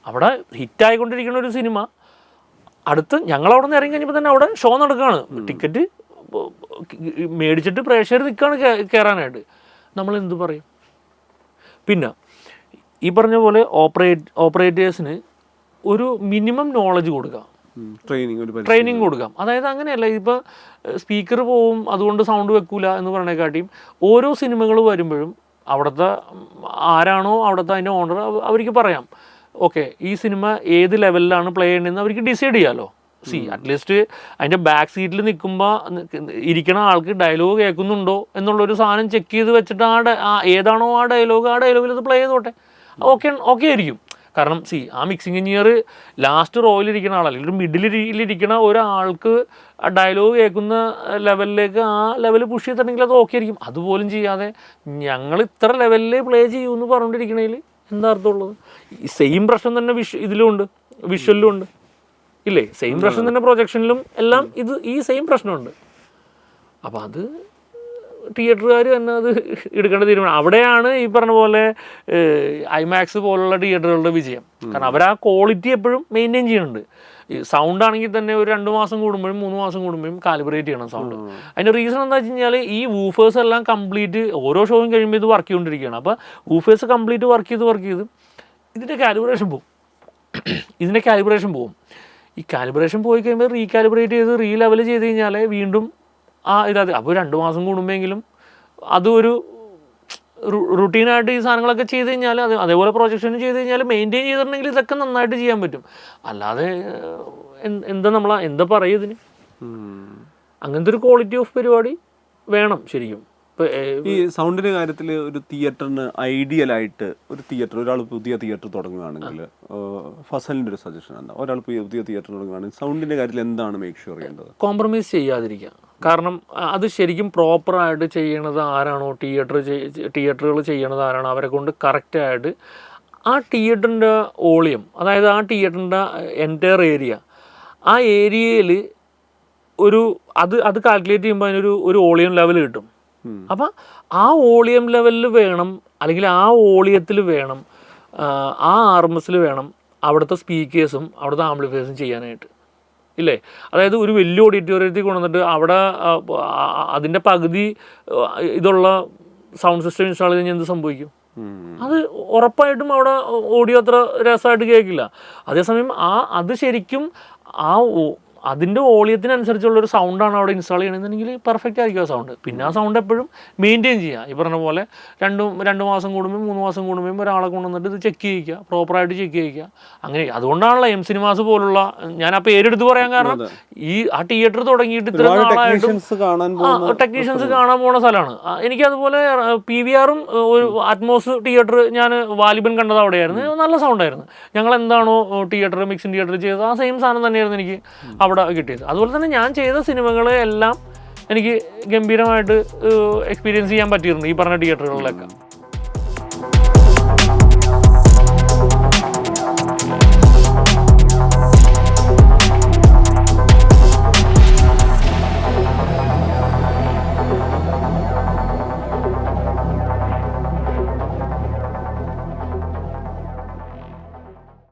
അവിടെ ഹിറ്റായിക്കൊണ്ടിരിക്കുന്ന ഒരു സിനിമ അടുത്ത് ഞങ്ങളവിടെ നിന്ന് ഇറങ്ങി കഴിഞ്ഞപ്പോൾ തന്നെ അവിടെ ഷോ നടക്കുകയാണ്, ടിക്കറ്റ് മേടിച്ചിട്ട് പ്രേക്ഷകർ നിൽക്കുകയാണ് കയറാനായിട്ട്. നമ്മൾ എന്ത് പറയും? പിന്നെ ഈ പറഞ്ഞ പോലെ ഓപ്പറേറ്റേഴ്സിന് ഒരു മിനിമം നോളജ് കൊടുക്കാം, ട്രെയിനിങ് കൊടുക്കാം. അതായത് അങ്ങനെയല്ല, ഇപ്പോൾ സ്പീക്കർ പോവും അതുകൊണ്ട് സൗണ്ട് വെക്കൂല എന്ന് പറയണേക്കാട്ടിയും ഓരോ സിനിമകൾ വരുമ്പോഴും അവിടുത്തെ ആരാണോ അവിടുത്തെ അതിൻ്റെ ഓണർ അവർക്ക് പറയാം, ഓക്കെ ഈ സിനിമ ഏത് ലെവലിലാണ് പ്ലേ ചെയ്യണമെന്ന് അവർക്ക് ഡിസൈഡ് ചെയ്യാമല്ലോ. അറ്റ്ലീസ്റ്റ് അതിൻ്റെ ബാക്ക് സീറ്റിൽ നിൽക്കുമ്പോൾ ഇരിക്കണ ആൾക്ക് ഡയലോഗ് കേൾക്കുന്നുണ്ടോ എന്നുള്ളൊരു സാധനം ചെക്ക് ചെയ്ത് വെച്ചിട്ട് ഏതാണോ ആ ഡയലോഗിൽ അത് പ്ലേ ചെയ്തോട്ടെ, ഓക്കെ ആയിരിക്കും. കാരണം ആ മിക്സിംഗ് എഞ്ചിനീയർ ലാസ്റ്റ് റോയിലിരിക്കുന്ന ആളല്ല, ഒരു മിഡിലിരിക്കുന്ന ഒരാൾക്ക് ആ ഡയലോഗ് കേൾക്കുന്ന ലെവലിലേക്ക് ആ ലെവൽ പുഷ് ചെയ്തിട്ടുണ്ടെങ്കിൽ അത് ഓക്കെ ആയിരിക്കും. അതുപോലും ചെയ്യാതെ ഞങ്ങൾ ഇത്ര ലെവലിൽ പ്ലേ ചെയ്യുമെന്ന് പറഞ്ഞുകൊണ്ടിരിക്കണതിൽ എന്താ അർത്ഥമുള്ളത്? ഈ സെയിം പ്രശ്നം തന്നെ ഇതിലും ഉണ്ട്, വിഷ്വലിലും ഉണ്ട് ഇല്ലേ? സെയിം പ്രശ്നം തന്നെ പ്രൊജക്ഷനിലും എല്ലാം ഈ സെയിം പ്രശ്നമുണ്ട്. അപ്പോൾ അത് തിയേറ്ററുകാർ തന്നെ അത് എടുക്കേണ്ട തീരുമാനം. അവിടെയാണ് ഈ പറഞ്ഞ പോലെ ഐമാക്സ് പോലുള്ള തിയേറ്ററുകളുടെ വിജയം. കാരണം അവർ ആ ക്വാളിറ്റി എപ്പോഴും മെയിൻറ്റെയിൻ ചെയ്യുന്നുണ്ട്. ഈ സൗണ്ട് ആണെങ്കിൽ തന്നെ ഒരു 2 മാസം കൂടുമ്പോഴും 3 മാസം കൂടുമ്പോഴും കാലിബ്രേറ്റ് ചെയ്യണം സൗണ്ട്. അതിൻ്റെ റീസൺ എന്താ വെച്ച് കഴിഞ്ഞാൽ ഈ വൂഫേഴ്സ് എല്ലാം കംപ്ലീറ്റ് ഓരോ ഷോയും കഴിയുമ്പോൾ ഇത് വർക്ക് ചെയ്തുകൊണ്ടിരിക്കുകയാണ്. അപ്പോൾ വൂഫേഴ്സ് കംപ്ലീറ്റ് വർക്ക് ചെയ്ത് ഇതിൻ്റെ കാലിബ്രേഷൻ പോകും. ഈ കാലിബ്രേഷൻ പോയി കഴിയുമ്പോൾ റീകാലിബ്രേറ്റ് ചെയ്ത് റീലെവൽ ചെയ്ത് കഴിഞ്ഞാൽ വീണ്ടും അപ്പോൾ 2 മാസം കൂടുമ്പോഴെങ്കിലും അതൊരു റുട്ടീനായിട്ട് ഈ സാധനങ്ങളൊക്കെ ചെയ്ത് കഴിഞ്ഞാൽ അതേപോലെ പ്രൊജക്ഷനും ചെയ്ത് കഴിഞ്ഞാൽ മെയിൻറ്റെയിൻ ചെയ്തിട്ടുണ്ടെങ്കിൽ ഇതൊക്കെ നന്നായിട്ട് ചെയ്യാൻ പറ്റും. അല്ലാതെ എന്താ പറയുക ഇതിന്? അങ്ങനത്തെ ഒരു ക്വാളിറ്റി ഓഫ് പരിപാടി വേണം ശരിക്കും. ഈ സൗണ്ടിന്റെ കാര്യത്തിൽ ഒരു തിയേറ്ററിന് ഐഡിയലായിട്ട് ഒരാൾ പുതിയ തിയേറ്റർ തുടങ്ങുകയാണെങ്കിൽ ഫസലിന്റെ ഒരു സജഷൻ എന്താ? ഒരാൾ പുതിയ തിയേറ്റർ തുടങ്ങുകയാണെങ്കിൽ സൗണ്ടിന്റെ കാര്യത്തിൽ എന്താണ് മേക്ക് ഷുവർ ചെയ്യേണ്ടത്? കോംപ്രമൈസ് ചെയ്യാതിരിക്കുക. കാരണം അത് ശരിക്കും പ്രോപ്പറായിട്ട് ചെയ്യണത് ആരാണോ, തിയേറ്ററുകൾ ചെയ്യണത് ആരാണോ അവരെ കൊണ്ട് കറക്റ്റായിട്ട് ആ തിയേറ്ററിൻ്റെ വോളിയം, അതായത് ആ തിയേറ്ററിൻ്റെ എൻറ്റയർ ഏരിയ, ആ ഏരിയയിൽ അത് കാൽക്കുലേറ്റ് ചെയ്യുമ്പോൾ അതിനൊരു വോളിയം ലെവൽ കിട്ടും. അപ്പം ആ വോളിയം ലെവലിൽ വേണം, അല്ലെങ്കിൽ ആ വോളിയത്തിൽ വേണം, ആ RMSൽ വേണം അവിടുത്തെ സ്പീക്കേഴ്സും അവിടുത്തെ ആംപ്ലിഫയേഴ്സും ചെയ്യാനായിട്ട് ഇല്ലേ? അതായത് ഒരു വലിയ ഓഡിറ്റോറിയത്തിൽ കൊണ്ടുവന്നിട്ട് അവിടെ അതിൻ്റെ പകുതി ഇതുള്ള സൗണ്ട് സിസ്റ്റം ഇൻസ്റ്റാൾ ചെയ്ത് കഴിഞ്ഞാൽ എന്ത് സംഭവിക്കും? അത് ഉറപ്പായിട്ടും അവിടെ ഓഡിയോ അത്ര രസമായിട്ട് കേൾക്കില്ല. അതേസമയം അത് ശരിക്കും അതിൻ്റെ വോളിയത്തിനനുസരിച്ചുള്ള ഒരു സൗണ്ടാണ് അവിടെ ഇൻസ്റ്റാൾ ചെയ്യണമെന്നുണ്ടെങ്കിൽ പെർഫെക്റ്റ് ആയിരിക്കും ആ സൗണ്ട്. പിന്നെ ആ സൗണ്ട് എപ്പോഴും മെയിൻറ്റെയിൻ ചെയ്യുക. ഈ പറഞ്ഞ പോലെ 2 മാസം കൂടുമ്പോൾ 3 മാസം കൂടുമ്പോൾ ഒരാളെ കൊണ്ടുവന്നിട്ട് ഇത് ചെക്ക് ചെയ്യിക്കുക, പ്രോപ്പറായിട്ട് ചെക്ക് ചെയ്യിക്കുക. അങ്ങനെ അതുകൊണ്ടാണല്ലോ എം സിനിമാസ് പോലുള്ള, ഞാൻ ആ പേരെടുത്ത് പറയാൻ കാരണം ആ തിയേറ്റർ തുടങ്ങിയിട്ട് ഇത്ര നാളായിട്ടും ടെക്നീഷ്യൻസ് കാണാൻ പോകുന്ന സ്ഥലമാണ്. എനിക്കതുപോലെ PVR-ഉം ഒരു അറ്റ്മോസ് തിയേറ്റർ ഞാൻ വാലിബൻ കണ്ടത് അവിടെയായിരുന്നു. നല്ല സൗണ്ടായിരുന്നു. ഞങ്ങൾ എന്താണോ തിയേറ്റർ മിക്സിംഗ് തിയേറ്റർ ചെയ്തത് ആ സെയിം സാധനം തന്നെയായിരുന്നു എനിക്ക് അവിടെ കിട്ടിയത്. അതുപോലെ തന്നെ ഞാൻ ചെയ്ത സിനിമകൾ എല്ലാം എനിക്ക് ഗംഭീരമായിട്ട് എക്സ്പീരിയൻസ് ചെയ്യാൻ പറ്റിയിട്ടുണ്ട് ഈ പറഞ്ഞ തിയേറ്ററുകളിലൊക്കെ.